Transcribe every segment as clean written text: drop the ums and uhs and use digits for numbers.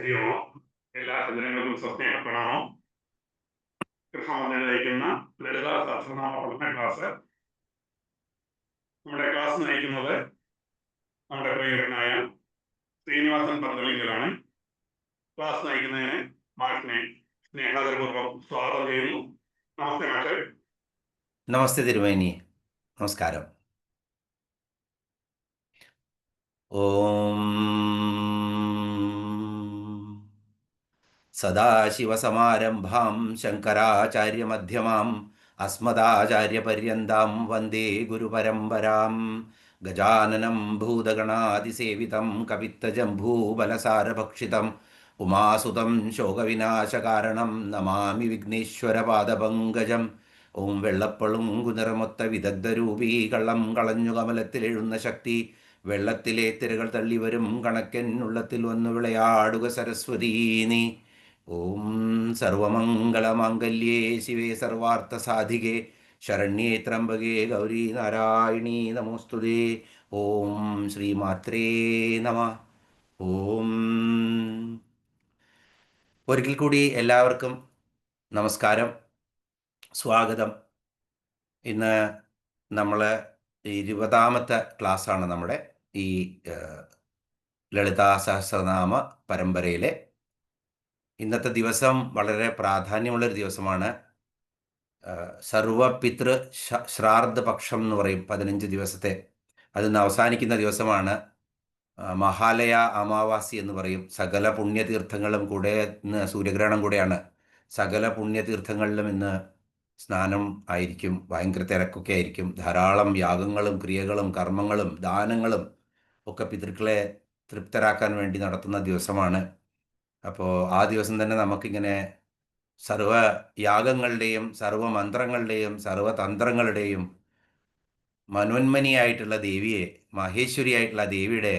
ഹരി ഓം. എല്ലാ സജ്ജനങ്ങൾക്കും സ്വസ്നേഹപ്പെടാമോ. കൃഷ്ണമന്ത്രി നയിക്കുന്ന ലളിതാ സഹസ്രനാമ പഠന ക്ലാസ്. നമ്മുടെ ക്ലാസ് നയിക്കുന്നത് നമ്മുടെ പ്രിയങ്കരനായ ശ്രീനിവാസൻ പന്തലിങ്കലാണ്. ക്ലാസ് നയിക്കുന്നതിന് മാഷിനെ സ്നേഹാദരപൂർവ്വം സ്വാഗതം ചെയ്യുന്നു. നമസ്തേ മാഷ്. നമസ്തേ തിരുമേനി, നമസ്കാരം. ഓം സദാശിവസമാരംഭാം ശങ്കരാചാര്യമധ്യമാം അസ്മദാചാര്യപര്യന്താം വന്ദേ ഗുരുപരമ്പരാം. ഗജാനനം ഭൂതഗണാതിസേവിതം കവിത്തജംഭൂബലസാരഭക്ഷിതം ഉമാസുതം ശോകവിനാശകാരണം നമാമി വിഘ്നേശ്വരപാദപങ്കജം. ഓം വെള്ളപ്പളുങ്കു നിറമൊത്ത വിദഗ്ധരൂപീ കള്ളം കളഞ്ഞു കമലത്തിലെഴുന്ന ശക്തി വെള്ളത്തിലെ തിരകൾ തള്ളിവരും കണക്കൻ ഉള്ളത്തിൽ വന്നു വിളയാടുക സരസ്വതീ നീ. ഓം സർവമംഗളമാംഗല്യേ ശിവേ സർവാർത്ഥസാധികേ ശരണ്യേ ത്രംബകേ ഗൗരി നാരായണീ നമോസ്തുതേ. ഓം ശ്രീമാത്രേ നമഃ. ഓം ഒരിക്കൽ കൂടി എല്ലാവർക്കും നമസ്കാരം, സ്വാഗതം. ഇന്ന് നമ്മൾ 20ാമത്തെ ക്ലാസ്സാണ് നമ്മുടെ ഈ ലളിതാ സഹസ്രനാമ പരമ്പരയിലെ. ഇന്നത്തെ ദിവസം വളരെ പ്രാധാന്യമുള്ളൊരു ദിവസമാണ്. സർവപിതൃ ശ്രാദ്ധ പക്ഷം എന്ന് പറയും, 15 ദിവസത്തെ. അതിന്ന് അവസാനിക്കുന്ന ദിവസമാണ്. മഹാലയ അമാവാസി എന്ന് പറയും. സകല പുണ്യതീർത്ഥങ്ങളും കൂടെ ഇന്ന് സൂര്യഗ്രഹണം കൂടെയാണ്. സകല പുണ്യതീർത്ഥങ്ങളിലും ഇന്ന് സ്നാനം ആയിരിക്കും. ഭയങ്കര തിരക്കൊക്കെ ആയിരിക്കും. ധാരാളം യാഗങ്ങളും ക്രിയകളും കർമ്മങ്ങളും ദാനങ്ങളും ഒക്കെ പിതൃക്കളെ തൃപ്തരാക്കാൻ വേണ്ടി നടത്തുന്ന ദിവസമാണ്. അപ്പോൾ ആ ദിവസം തന്നെ നമുക്കിങ്ങനെ സർവ യാഗങ്ങളുടെയും സർവമന്ത്രങ്ങളുടെയും സർവതന്ത്രങ്ങളുടെയും മനോന്മനിയായിട്ടുള്ള ദേവിയെ, മഹേശ്വരിയായിട്ടുള്ള ദേവിയുടെ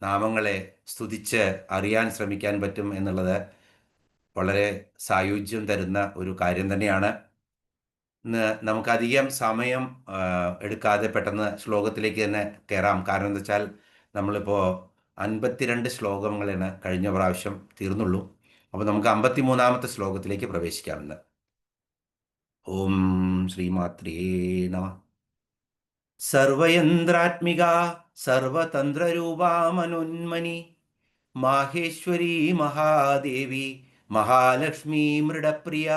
നാമങ്ങളെ സ്തുതിച്ച് അറിയാൻ ശ്രമിക്കാൻ പറ്റും എന്നുള്ളത് വളരെ സായുജ്യം തരുന്ന ഒരു കാര്യം തന്നെയാണ്. ഇന്ന് നമുക്കധികം സമയം എടുക്കാതെ പെട്ടെന്ന് ശ്ലോകത്തിലേക്ക് തന്നെ കയറാം. കാരണം എന്താ വെച്ചാൽ നമ്മളിപ്പോൾ 52 ശ്ലോകങ്ങളാണ് കഴിഞ്ഞ പ്രാവശ്യം തീർന്നുള്ളൂ. അപ്പോൾ നമുക്ക് 53ാമത്തെ ശ്ലോകത്തിലേക്ക് പ്രവേശിക്കാമെന്ന്. ഓം ശ്രീമാത്രേ നമഃ. സർവയന്ത്രാത്മിക സർവതന്ത്രരൂപാ മനോന്മനി മാഹേശ്വരി മഹാദേവി മഹാലക്ഷ്മി മൃഡപ്രിയ.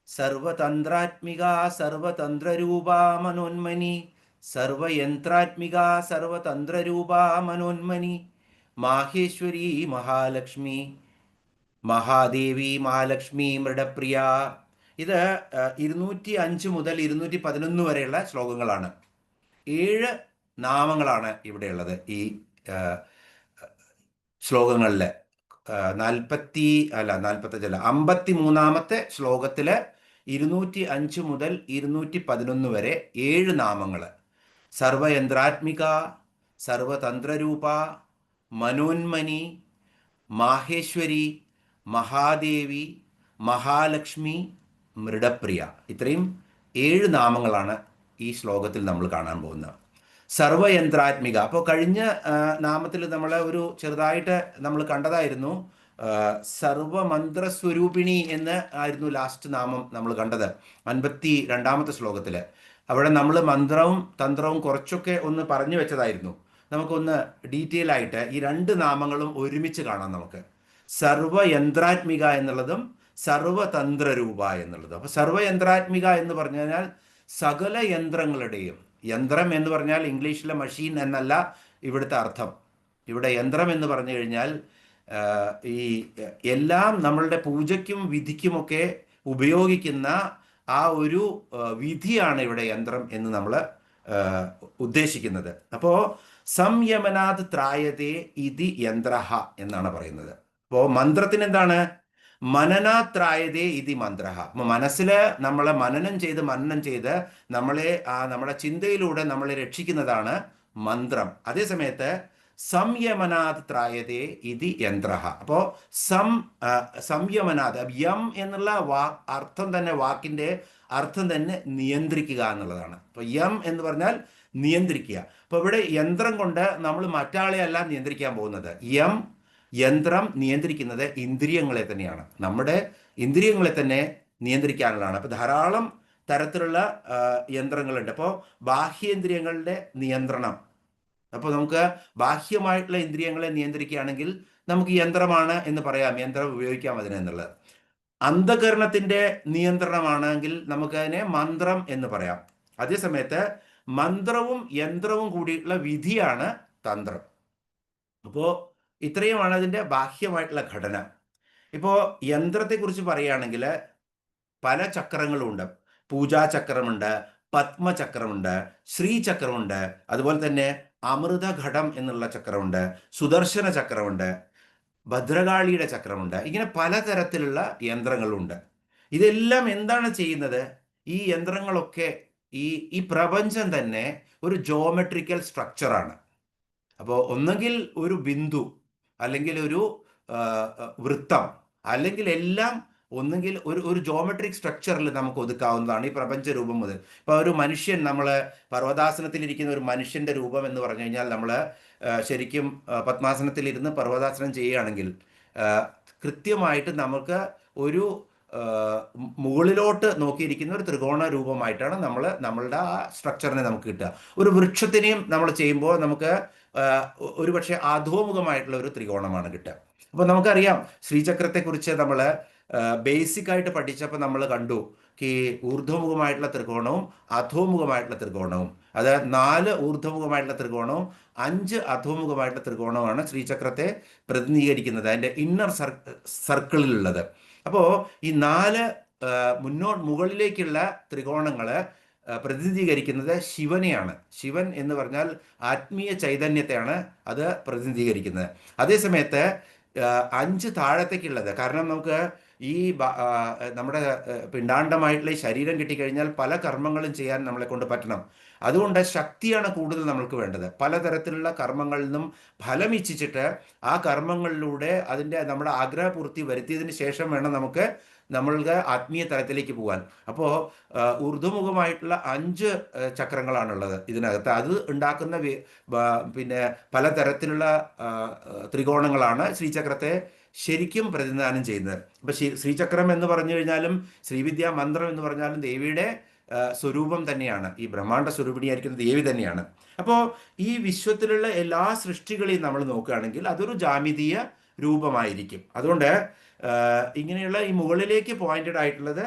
സർവതന്ത്രാത്മിക സർവതന്ത്രരൂപാ മനോന്മനി സർവയന്ത്രാത്മിക സർവതന്ത്രരൂപാ മനോന്മനി മാഹേശ്വരി മഹാലക്ഷ്മി മഹാദേവി മഹാലക്ഷ്മി മൃഡപ്രിയ. ഇത് 205 മുതൽ 211 വരെയുള്ള ശ്ലോകങ്ങളാണ്. 7 നാമങ്ങളാണ് ഇവിടെയുള്ളത് ഈ ശ്ലോകങ്ങളിൽ. 53ാമത്തെ ശ്ലോകത്തിൽ 205 മുതൽ 211 വരെ 7 നാമങ്ങൾ. സർവയന്ത്രാത്മിക സർവതന്ത്രരൂപ മനോന്മനി മാഹേശ്വരി മഹാദേവി മഹാലക്ഷ്മി മൃഡപ്രിയ. ഇത്രയും 7 നാമങ്ങളാണ് ഈ ശ്ലോകത്തിൽ നമ്മൾ കാണാൻ പോകുന്നത്. സർവയന്ത്രാത്മിക. അപ്പോൾ കഴിഞ്ഞ നാമത്തിൽ നമ്മൾ ഒരു ചെറുതായിട്ട് നമ്മൾ കണ്ടതായിരുന്നു. സർവമന്ത്രസ്വരൂപിണി എന്ന് ആയിരുന്നു ലാസ്റ്റ് നാമം നമ്മൾ കണ്ടത് 52ാമത്തെ ശ്ലോകത്തിൽ. അവിടെ നമ്മൾ മന്ത്രവും തന്ത്രവും കുറച്ചൊക്കെ ഒന്ന് പറഞ്ഞു വെച്ചതായിരുന്നു. നമുക്കൊന്ന് ഡീറ്റെയിൽ ആയിട്ട് ഈ 2 നാമങ്ങളും ഒരുമിച്ച് കാണാം നമുക്ക്. സർവയന്ത്രാത്മിക എന്നുള്ളതും സർവതന്ത്രരൂപ എന്നുള്ളതും. അപ്പോൾ സർവയന്ത്രാത്മിക എന്ന് പറഞ്ഞു കഴിഞ്ഞാൽ സകല യന്ത്രങ്ങളുടെയും, യന്ത്രം എന്ന് പറഞ്ഞാൽ ഇംഗ്ലീഷിലെ മഷീൻ എന്നല്ല ഇവിടുത്തെ അർത്ഥം. ഇവിടെ യന്ത്രം എന്ന് പറഞ്ഞു കഴിഞ്ഞാൽ ഈ എല്ലാം നമ്മളുടെ പൂജയ്ക്കും വിധിക്കുമൊക്കെ ഉപയോഗിക്കുന്ന ആ ഒരു വിധിയാണ് ഇവിടെ യന്ത്രം എന്ന് നമ്മൾ ഉദ്ദേശിക്കുന്നത്. അപ്പോൾ സംയമനാത് ത്രായതേ ഇതി യന്ത്രഹ എന്നാണ് പറയുന്നത്. അപ്പോൾ മന്ത്രത്തിന് എന്താണ്? മനനാത്രായതേ ഇതി മന്ത്രഹ. മനസ്സിൽ നമ്മളെ മനനം ചെയ്ത് നമ്മളെ നമ്മുടെ ചിന്തയിലൂടെ നമ്മളെ രക്ഷിക്കുന്നതാണ് മന്ത്രം. അതേസമയത്ത് സംയമനാത് ത്രായതേ ഇതി യന്ത്രഹ. അപ്പോൾ സംയമനാത്, യം എന്നുള്ള അർത്ഥം തന്നെ, വാക്കിൻ്റെ അർത്ഥം തന്നെ നിയന്ത്രിക്കുക എന്നുള്ളതാണ്. അപ്പോൾ യം എന്ന് പറഞ്ഞാൽ നിയന്ത്രിക്കുക. അപ്പോൾ ഇവിടെ യന്ത്രം കൊണ്ട് നമ്മൾ മറ്റാളെ അല്ല നിയന്ത്രിക്കാൻ പോകുന്നത്. യം യന്ത്രം നിയന്ത്രിക്കുന്നത് ഇന്ദ്രിയങ്ങളെ തന്നെയാണ്. നമ്മുടെ ഇന്ദ്രിയങ്ങളെ തന്നെ നിയന്ത്രിക്കാനുള്ളതാണ്. അപ്പോൾ ധാരാളം തരത്തിലുള്ള യന്ത്രങ്ങളുണ്ട്. അപ്പോൾ ബാഹ്യേന്ദ്രിയങ്ങളുടെ നിയന്ത്രണം, അപ്പോൾ നമുക്ക് ബാഹ്യമായിട്ടുള്ള ഇന്ദ്രിയങ്ങളെ നിയന്ത്രിക്കുകയാണെങ്കിൽ നമുക്ക് യന്ത്രമാണ് എന്ന് പറയാം, യന്ത്രം ഉപയോഗിക്കാം അതിനെന്നുള്ളത്. അന്ധകരണത്തിന്റെ നിയന്ത്രണമാണെങ്കിൽ നമുക്കതിനെ മന്ത്രം എന്ന് പറയാം. അതേസമയത്ത് മന്ത്രവും യന്ത്രവും കൂടിയിട്ടുള്ള വിധിയാണ് തന്ത്രം. അപ്പോൾ ഇത്രയുമാണ് അതിൻ്റെ ബാഹ്യമായിട്ടുള്ള ഘടന. ഇപ്പോൾ യന്ത്രത്തെക്കുറിച്ച് പറയുകയാണെങ്കിൽ പല ചക്രങ്ങളുമുണ്ട്. പൂജാചക്രമുണ്ട്, പത്മചക്രമുണ്ട്, ശ്രീചക്രമുണ്ട്, അതുപോലെ തന്നെ അമൃതഘടം എന്നുള്ള ചക്രമുണ്ട്, സുദർശന ചക്രമുണ്ട്, ഭദ്രകാളിയുടെ ചക്രമുണ്ട്. ഇങ്ങനെ പലതരത്തിലുള്ള യന്ത്രങ്ങളുണ്ട്. ഇതെല്ലാം എന്താണ് ചെയ്യുന്നത്? ഈ യന്ത്രങ്ങളൊക്കെ ഈ ഈ പ്രപഞ്ചം തന്നെ ഒരു ജോമെട്രിക്കൽ സ്ട്രക്ചറാണ്. അപ്പോൾ ഒന്നെങ്കിൽ ഒരു ബിന്ദു, അല്ലെങ്കിൽ ഒരു വൃത്തം, അല്ലെങ്കിൽ എല്ലാം ഒന്നെങ്കിൽ ഒരു ജോമെട്രിക് സ്ട്രക്ചറിൽ നമുക്ക് ഒതുക്കാവുന്നതാണ് ഈ പ്രപഞ്ച രൂപം മുതൽ. ഇപ്പോൾ ഒരു മനുഷ്യൻ, നമ്മൾ പർവ്വതാസനത്തിലിരിക്കുന്ന ഒരു മനുഷ്യൻ്റെ രൂപം എന്ന് പറഞ്ഞു കഴിഞ്ഞാൽ, നമ്മൾ ശരിക്കും പത്മാസനത്തിലിരുന്ന് പർവ്വതാസനം ചെയ്യുകയാണെങ്കിൽ കൃത്യമായിട്ട് നമുക്ക് ഒരു മുകളിലോട്ട് നോക്കിയിരിക്കുന്ന ഒരു ത്രികോണ രൂപമായിട്ടാണ് നമ്മളുടെ ആ സ്ട്രക്ചറിനെ നമുക്ക് കിട്ടുക. ഒരു വൃക്ഷത്തിനെയും നമ്മൾ ചെയ്യുമ്പോൾ നമുക്ക് ഒരുപക്ഷെ അധോമുഖമായിട്ടുള്ള ഒരു ത്രികോണമാണ് കിട്ടുക. അപ്പോൾ നമുക്കറിയാം, ശ്രീചക്രത്തെക്കുറിച്ച് നമ്മൾ ബേസിക് ആയിട്ട് പഠിച്ചപ്പോൾ നമ്മൾ കണ്ടു ഈ ഊർധ്വമുഖമായിട്ടുള്ള ത്രികോണവും അധോമുഖമായിട്ടുള്ള ത്രികോണവും, അത് 4 ഊർധ്വമുഖമായിട്ടുള്ള ത്രികോണവും 5 അധോമുഖമായിട്ടുള്ള ത്രികോണവുമാണ് ശ്രീചക്രത്തെ പ്രതിനിധീകരിക്കുന്നത്, അതിൻ്റെ ഇന്നർ സർക്കിളിലുള്ളത്. അപ്പോൾ ഈ 4 മുകളിലേക്കുള്ള ത്രികോണങ്ങൾ പ്രതിനിധീകരിക്കുന്നത് ശിവനെയാണ്. ശിവൻ എന്ന് പറഞ്ഞാൽ ആത്മീയ ചൈതന്യത്തെയാണ് അത് പ്രതിനിധീകരിക്കുന്നത്. അതേസമയത്ത് 5 താഴത്തേക്കുള്ളത്, കാരണം നമുക്ക് ഈ നമ്മുടെ പിണ്ടാണ്ടമായിട്ടുള്ള ഈ ശരീരം കിട്ടിക്കഴിഞ്ഞാൽ പല കർമ്മങ്ങളും ചെയ്യാൻ നമ്മളെ കൊണ്ട് പറ്റണം. അതുകൊണ്ട് ശക്തിയാണ് കൂടുതൽ നമ്മൾക്ക് വേണ്ടത്. പലതരത്തിലുള്ള കർമ്മങ്ങളിൽ നിന്നും ഫലം ഇച്ഛിച്ചിട്ട് ആ കർമ്മങ്ങളിലൂടെ നമ്മുടെ ആഗ്രഹപൂർത്തി വരുത്തിയതിന് ശേഷം വേണം നമ്മൾക്ക് ആത്മീയ തലത്തിലേക്ക് പോകാൻ. അപ്പോൾ ഊർധ്വമുഖമായിട്ടുള്ള 5 ചക്രങ്ങളാണുള്ളത് ഇതിനകത്ത്. അത് ഉണ്ടാക്കുന്ന പിന്നെ പലതരത്തിലുള്ള ത്രികോണങ്ങളാണ് ശ്രീചക്രത്തെ ശരിക്കും പ്രതിനിധാനം ചെയ്യുന്നത്. ഇപ്പം ശ്രീചക്രം എന്ന് പറഞ്ഞു കഴിഞ്ഞാലും ശ്രീവിദ്യാ മന്ത്രം എന്ന് പറഞ്ഞാലും ദേവിയുടെ സ്വരൂപം തന്നെയാണ്. ഈ ബ്രഹ്മാണ്ഡ സ്വരൂപിണിയായിരിക്കുന്ന ദേവി തന്നെയാണ്. അപ്പോൾ ഈ വിശ്വത്തിലുള്ള എല്ലാ സൃഷ്ടികളെയും നമ്മൾ നോക്കുകയാണെങ്കിൽ അതൊരു ജാമിതീയ രൂപമായിരിക്കും. അതുകൊണ്ട് ഇങ്ങനെയുള്ള ഈ മുകളിലേക്ക് പോയിന്റഡ് ആയിട്ടുള്ളത്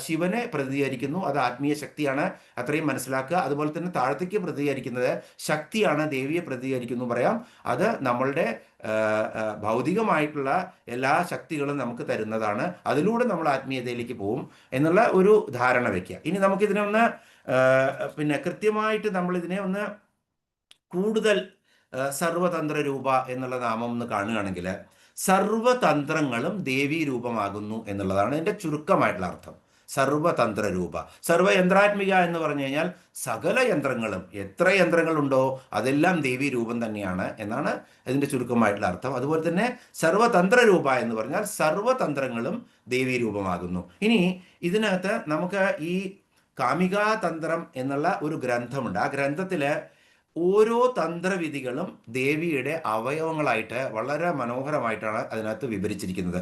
ശിവനെ പ്രതിനിധീകരിക്കുന്നു, അത് ആത്മീയ ശക്തിയാണ്, അത്രയും മനസ്സിലാക്കുക. അതുപോലെ തന്നെ താഴത്തേക്ക് പ്രതിനിധീകരിക്കുന്നത് ശക്തിയാണ്, ദേവിയെ പ്രതിനിധീകരിക്കുന്നു പറയാം. അത് നമ്മളുടെ ഭൗതികമായിട്ടുള്ള എല്ലാ ശക്തികളും നമുക്ക് തരുന്നതാണ്. അതിലൂടെ നമ്മൾ ആത്മീയതയിലേക്ക് പോകും എന്നുള്ള ഒരു ധാരണ വയ്ക്കുക. ഇനി നമുക്കിതിനെ ഒന്ന് പിന്നെ കൃത്യമായിട്ട് നമ്മളിതിനെ ഒന്ന് കൂടുതൽ സർവതന്ത്ര രൂപ എന്നുള്ള നാമം ഒന്ന് കാണുകയാണെങ്കിൽ, സർവതന്ത്രങ്ങളും ദേവീ രൂപമാകുന്നു എന്നുള്ളതാണ് ഇതിൻ്റെ ചുരുക്കമായിട്ടുള്ള അർത്ഥം. സർവതന്ത്ര രൂപ, സർവയന്ത്രാത്മിക എന്ന് പറഞ്ഞു കഴിഞ്ഞാൽ സകല യന്ത്രങ്ങളും, എത്ര യന്ത്രങ്ങളുണ്ടോ അതെല്ലാം ദേവീ രൂപം തന്നെയാണ് എന്നാണ് ഇതിൻ്റെ ചുരുക്കമായിട്ടുള്ള അർത്ഥം. അതുപോലെ തന്നെ സർവതന്ത്ര രൂപ എന്ന് പറഞ്ഞാൽ സർവതന്ത്രങ്ങളും ദേവീ രൂപമാകുന്നു. ഇനി ഇതിനകത്ത് നമുക്ക് ഈ കാമികാതന്ത്രം എന്നുള്ള ഒരു ഗ്രന്ഥമുണ്ട്. ആ ഗ്രന്ഥത്തിൽ ഓരോ തന്ത്രവിധികളും ദേവിയുടെ അവയവങ്ങളായിട്ട് വളരെ മനോഹരമായിട്ടാണ് അതിനകത്ത് വിവരിച്ചിരിക്കുന്നത്.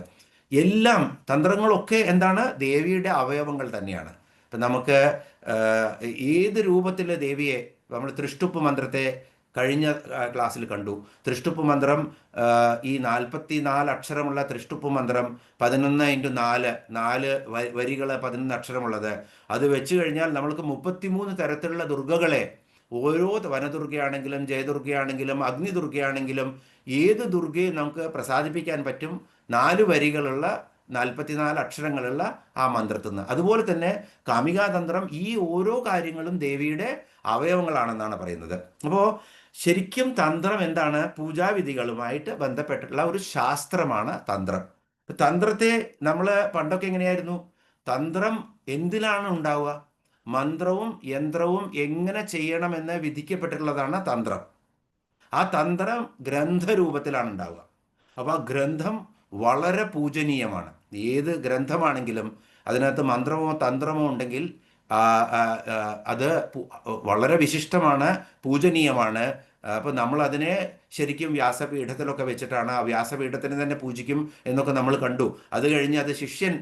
എല്ലാം തന്ത്രങ്ങളൊക്കെ എന്താണ്? ദേവിയുടെ അവയവങ്ങൾ തന്നെയാണ്. ഇപ്പം നമുക്ക് ഏത് രൂപത്തിൽ ദേവിയെ, നമ്മൾ തൃഷ്ടുപ്പ് മന്ത്രത്തെ കഴിഞ്ഞ ക്ലാസ്സിൽ കണ്ടു. തൃഷ്ടുപ്പ് മന്ത്രം, ഈ 44 അക്ഷരമുള്ള തൃഷ്ടുപ്പ് മന്ത്രം, 11x4 4 വരികൾ 11 അക്ഷരമുള്ളത്, അത് വെച്ച് കഴിഞ്ഞാൽ നമ്മൾക്ക് 33 തരത്തിലുള്ള ദുർഗകളെ, ഓരോ വനദുർഗയാണെങ്കിലും ജയദുർഗയാണെങ്കിലും അഗ്നിദുർഗയാണെങ്കിലും ഏത് ദുർഗയും നമുക്ക് പ്രസാദിപ്പിക്കാൻ പറ്റും 4 വരികളുള്ള 44 അക്ഷരങ്ങളുള്ള ആ മന്ത്രത്തിൽ നിന്ന്. അതുപോലെ തന്നെ കാമികാതന്ത്രം, ഈ ഓരോ കാര്യങ്ങളും ദേവിയുടെ അവയവങ്ങളാണെന്നാണ് പറയുന്നത്. അപ്പോൾ ശരിക്കും തന്ത്രം എന്താണ്? പൂജാവിധികളുമായിട്ട് ബന്ധപ്പെട്ടിട്ടുള്ള ഒരു ശാസ്ത്രമാണ് തന്ത്രം. തന്ത്രത്തെ നമ്മൾ പണ്ടൊക്കെ എങ്ങനെയായിരുന്നു? തന്ത്രം എന്തിലാണ് ഉണ്ടാവുക? മന്ത്രവും യന്ത്രവും എങ്ങനെ ചെയ്യണമെന്ന് വിധിക്കപ്പെട്ടിട്ടുള്ളതാണ് തന്ത്രം. ആ തന്ത്രം ഗ്രന്ഥരൂപത്തിലാണ് ഉണ്ടാവുക. അപ്പോൾ ആ ഗ്രന്ഥം വളരെ പൂജനീയമാണ്. ഏത് ഗ്രന്ഥമാണെങ്കിലും അതിനകത്ത് മന്ത്രമോ തന്ത്രമോ ഉണ്ടെങ്കിൽ അത് വളരെ വിശിഷ്ടമാണ്, പൂജനീയമാണ്, അപ്പോൾ നമ്മൾ അതിനെ ശരിക്കും വ്യാസപീഠത്തിലൊക്കെ വെച്ചിട്ടാണ്, ആ വ്യാസപീഠത്തിന് തന്നെ പൂജിക്കും എന്നൊക്കെ നമ്മൾ കണ്ടു. അത് കഴിഞ്ഞ് അത് ശിഷ്യൻ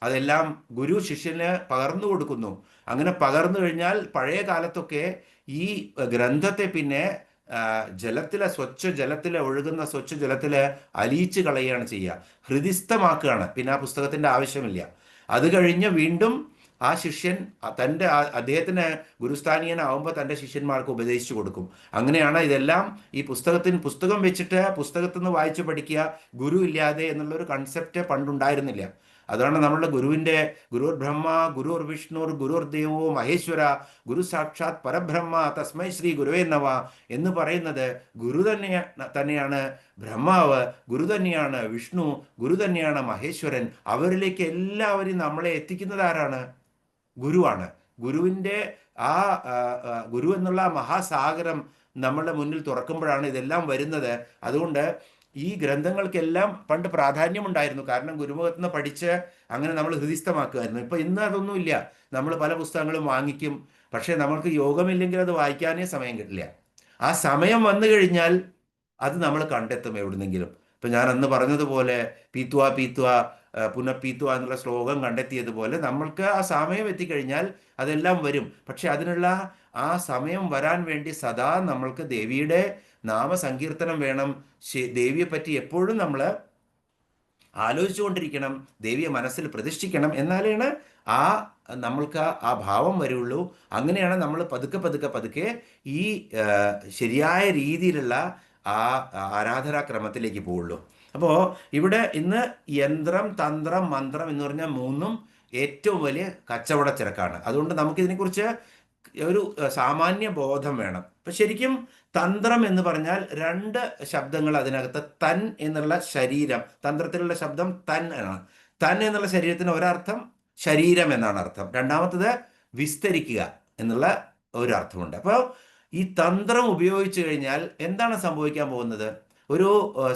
അതെല്ലാം ഗുരു ശിഷ്യന് പകർന്നു കൊടുക്കുന്നു. അങ്ങനെ പകർന്നു കഴിഞ്ഞാൽ പഴയ കാലത്തൊക്കെ ഈ ഗ്രന്ഥത്തെ പിന്നെ ജലത്തിലെ ഒഴുകുന്ന സ്വച്ഛ ജലത്തില് അലിയിച്ച് കളയുകയാണ് ചെയ്യുക, ഹൃദിസ്ഥമാക്കുകയാണ്. പിന്നെ ആ പുസ്തകത്തിന്റെ ആവശ്യമില്ല. അത് കഴിഞ്ഞ് വീണ്ടും ആ ശിഷ്യൻ അദ്ദേഹത്തിന് ഗുരുസ്ഥാനീയനാവുമ്പോൾ തൻ്റെ ശിഷ്യന്മാർക്ക് ഉപദേശിച്ചു കൊടുക്കും. അങ്ങനെയാണ് ഇതെല്ലാം. ഈ പുസ്തകം വെച്ചിട്ട് പുസ്തകത്തിൽ നിന്ന് വായിച്ചു പഠിക്കുക, ഗുരു ഇല്ലാതെ എന്നുള്ളൊരു കൺസെപ്റ്റ് പണ്ടുണ്ടായിരുന്നില്ല. അതാണ് നമ്മളുടെ ഗുരുർ ബ്രഹ്മ ഗുരുർ വിഷ്ണുർ ഗുരുർ ദേവോ മഹേശ്വര ഗുരു സാക്ഷാത് പരബ്രഹ്മ തസ്മൈ ശ്രീ ഗുരുവേ നമ എന്ന് പറയുന്നത്. ഗുരു തന്നെയാണ് ബ്രഹ്മാവ്, ഗുരു തന്നെയാണ് വിഷ്ണു, ഗുരു തന്നെയാണ് മഹേശ്വരൻ. അവരിലേക്ക് എല്ലാവരെയും നമ്മളെ എത്തിക്കുന്നത് ആരാണ്? ഗുരുവാണ്. ഗുരുവിൻ്റെ ഗുരു എന്നുള്ള മഹാസാഗരം നമ്മളുടെ മുന്നിൽ തുറക്കുമ്പോഴാണ് ഇതെല്ലാം വരുന്നത്. അതുകൊണ്ട് ഈ ഗ്രന്ഥങ്ങൾക്കെല്ലാം പണ്ട് പ്രാധാന്യമുണ്ടായിരുന്നു. കാരണം ഗുരുമുഖത്ത് നിന്ന് പഠിച്ച് അങ്ങനെ നമ്മൾ ഹൃദിസ്ഥമാക്കുമായിരുന്നു. ഇന്ന് അതൊന്നുമില്ല. നമ്മൾ പല പുസ്തകങ്ങളും വാങ്ങിക്കും, പക്ഷേ നമ്മൾക്ക് യോഗമില്ലെങ്കിൽ അത് വായിക്കാനേ സമയം കിട്ടില്ല. ആ സമയം വന്നു കഴിഞ്ഞാൽ അത് നമ്മൾ കണ്ടെത്തും എവിടുന്നെങ്കിലും. ഇപ്പം ഞാൻ അന്ന് പറഞ്ഞതുപോലെ പീത്വ പീത്വ പുനഃപീത്വ എന്നുള്ള ശ്ലോകം കണ്ടെത്തിയതുപോലെ നമ്മൾക്ക് ആ സമയം എത്തിക്കഴിഞ്ഞാൽ അതെല്ലാം വരും. പക്ഷെ അതിനുള്ള ആ സമയം വരാൻ വേണ്ടി സദാ നമ്മൾക്ക് ദേവിയുടെ നാമസങ്കീർത്തനം വേണം. ദേവിയെ പറ്റി എപ്പോഴും നമ്മൾ ആലോചിച്ചുകൊണ്ടിരിക്കണം, ദേവിയെ മനസ്സിൽ പ്രതിഷ്ഠിക്കണം. എന്നാലാണ് നമ്മൾക്ക് ആ ഭാവം വരുള്ളൂ. അങ്ങനെയാണ് നമ്മൾ പതുക്കെ പതുക്കെ പതുക്കെ ഈ ശരിയായ രീതിയിലുള്ള ആ ആരാധനാക്രമത്തിലേക്ക് പോവുള്ളൂ. അപ്പോൾ ഇവിടെ ഇന്ന് യന്ത്രം, തന്ത്രം, മന്ത്രം എന്ന് പറഞ്ഞാൽ മൂന്നും ഏറ്റവും വലിയ കച്ചവട ചരക്കാണ്. അതുകൊണ്ട് നമുക്കിതിനെക്കുറിച്ച് ഒരു സാമാന്യ ബോധം വേണം. ഇപ്പം ശരിക്കും തന്ത്രം എന്ന് പറഞ്ഞാൽ രണ്ട് ശബ്ദങ്ങൾ അതിനകത്ത്. തൻ എന്നുള്ള ശരീരം, തന്ത്രത്തിലുള്ള ശബ്ദം തൻ ആണ്. തൻ എന്നുള്ള ശരീരത്തിന് ഒരർത്ഥം ശരീരം എന്നാണ് അർത്ഥം. രണ്ടാമത്തത് വിസ്തരിക്കുക എന്നുള്ള ഒരർത്ഥമുണ്ട്. അപ്പോൾ ഈ തന്ത്രം ഉപയോഗിച്ചു കഴിഞ്ഞാൽ എന്താണ് സംഭവിക്കാൻ പോകുന്നത്? ഒരു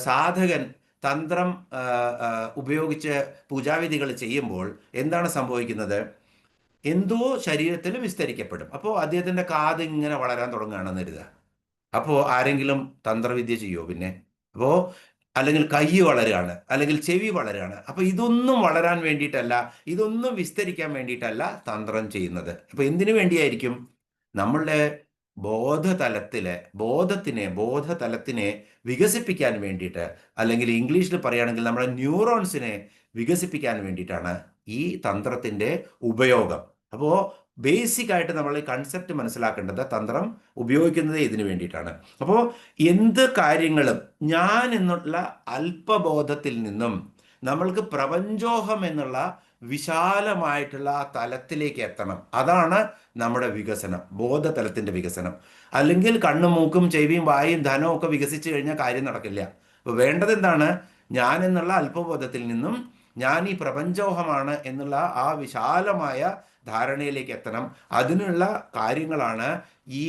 സാധകൻ തന്ത്രം ഉപയോഗിച്ച് പൂജാവിധികൾ ചെയ്യുമ്പോൾ എന്താണ് സംഭവിക്കുന്നത്? എന്തോ ശരീരത്തിൽ വിസ്തരിക്കപ്പെടും. അപ്പോൾ അദ്ദേഹത്തിൻ്റെ കാത് ഇങ്ങനെ വളരാൻ തുടങ്ങുകയാണെന്ന് കരുതുക. അപ്പോൾ ആരെങ്കിലും തന്ത്രവിദ്യ ചെയ്യുമോ പിന്നെ? അപ്പോൾ അല്ലെങ്കിൽ കൈ വളരുകയാണ്, അല്ലെങ്കിൽ ചെവി വളരുകയാണ്. അപ്പോൾ ഇതൊന്നും വളരാൻ വേണ്ടിയിട്ടല്ല, ഇതൊന്നും വിസ്തരിക്കാൻ വേണ്ടിയിട്ടല്ല തന്ത്രം ചെയ്യുന്നത്. അപ്പോൾ എന്തിനു വേണ്ടിയായിരിക്കും? നമ്മളുടെ ബോധതലത്തിനെ വികസിപ്പിക്കാൻ വേണ്ടിയിട്ട്, അല്ലെങ്കിൽ ഇംഗ്ലീഷിൽ പറയുകയാണെങ്കിൽ നമ്മുടെ ന്യൂറോൺസിനെ വികസിപ്പിക്കാൻ വേണ്ടിയിട്ടാണ് ഈ തന്ത്രത്തിൻ്റെ ഉപയോഗം. അപ്പോൾ ബേസിക് ആയിട്ട് നമ്മൾ ഈ കൺസെപ്റ്റ് മനസ്സിലാക്കേണ്ടത് തന്ത്രം ഉപയോഗിക്കുന്നത് ഇതിനു വേണ്ടിയിട്ടാണ്. അപ്പോൾ എന്ത് കാര്യങ്ങളും ഞാൻ എന്നുള്ള അല്പബോധത്തിൽ നിന്നും നമ്മൾക്ക് പ്രപഞ്ചോഹം എന്നുള്ള വിശാലമായിട്ടുള്ള ആ തലത്തിലേക്ക് എത്തണം. അതാണ് നമ്മുടെ വികസനം, ബോധതലത്തിൻ്റെ വികസനം. അല്ലെങ്കിൽ കണ്ണും മൂക്കും ചെവിയും വായും ധനവും ഒക്കെ വികസിച്ച് കഴിഞ്ഞാൽ കാര്യം നടക്കില്ല. അപ്പോൾ വേണ്ടത് എന്താണ്? ഞാൻ എന്നുള്ള അല്പബോധത്തിൽ നിന്നും ഞാൻ ഈ പ്രപഞ്ചോഹമാണ് എന്നുള്ള ആ വിശാലമായ ധാരണയിലേക്ക് എത്തണം. അതിനുള്ള കാര്യങ്ങളാണ് ഈ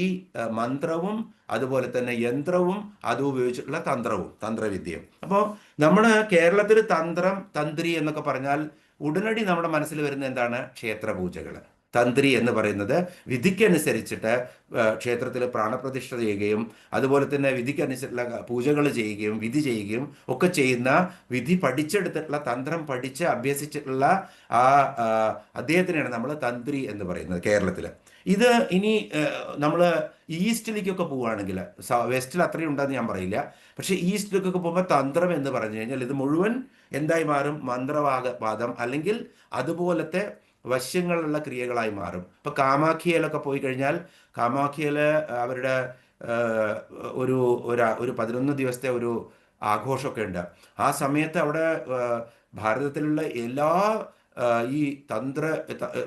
മന്ത്രവും അതുപോലെ തന്നെ യന്ത്രവും അതും ഉപയോഗിച്ചിട്ടുള്ള തന്ത്രവിദ്യയും. അപ്പോൾ നമ്മൾ കേരളത്തിൽ തന്ത്രി എന്നൊക്കെ പറഞ്ഞാൽ ഉടനടി നമ്മുടെ മനസ്സിൽ വരുന്ന എന്താണ്? ക്ഷേത്രപൂജകൾ. തന്ത്രി എന്ന് പറയുന്നത് വിധിക്കനുസരിച്ചിട്ട് ക്ഷേത്രത്തിൽ പ്രാണപ്രതിഷ്ഠ ചെയ്യുകയും അതുപോലെ തന്നെ വിധിക്കനുസരിച്ചുള്ള പൂജകൾ ചെയ്യുകയും വിധി ചെയ്യുകയും ഒക്കെ ചെയ്യുന്ന, വിധി പഠിച്ചെടുത്തിട്ടുള്ള, തന്ത്രം പഠിച്ച് അഭ്യസിച്ചിട്ടുള്ള അദ്ദേഹത്തിനെയാണ് നമ്മൾ തന്ത്രി എന്ന് പറയുന്നത് കേരളത്തിൽ. ഇത് ഇനി നമ്മൾ ഈസ്റ്റിലേക്കൊക്കെ പോവുകയാണെങ്കിൽ, വെസ്റ്റിൽ അത്രയും ഉണ്ടെന്ന് ഞാൻ പറയില്ല, പക്ഷേ ഈസ്റ്റിലേക്കൊക്കെ പോകുമ്പോൾ തന്ത്രം എന്ന് പറഞ്ഞു കഴിഞ്ഞാൽ ഇത് മുഴുവൻ എന്തായി മാറും? മന്ത്രവാദം അല്ലെങ്കിൽ അതുപോലത്തെ വശ്യങ്ങളുള്ള ക്രിയകളായി മാറും. ഇപ്പോൾ കാമാഖിയയിലൊക്കെ പോയി കഴിഞ്ഞാൽ, കാമാഖിയയിൽ അവരുടെ ഒരു 11 ദിവസത്തെ ഒരു ആഘോഷമൊക്കെ ഉണ്ട്. ആ സമയത്ത് അവിടെ ഭാരതത്തിലുള്ള എല്ലാ ഈ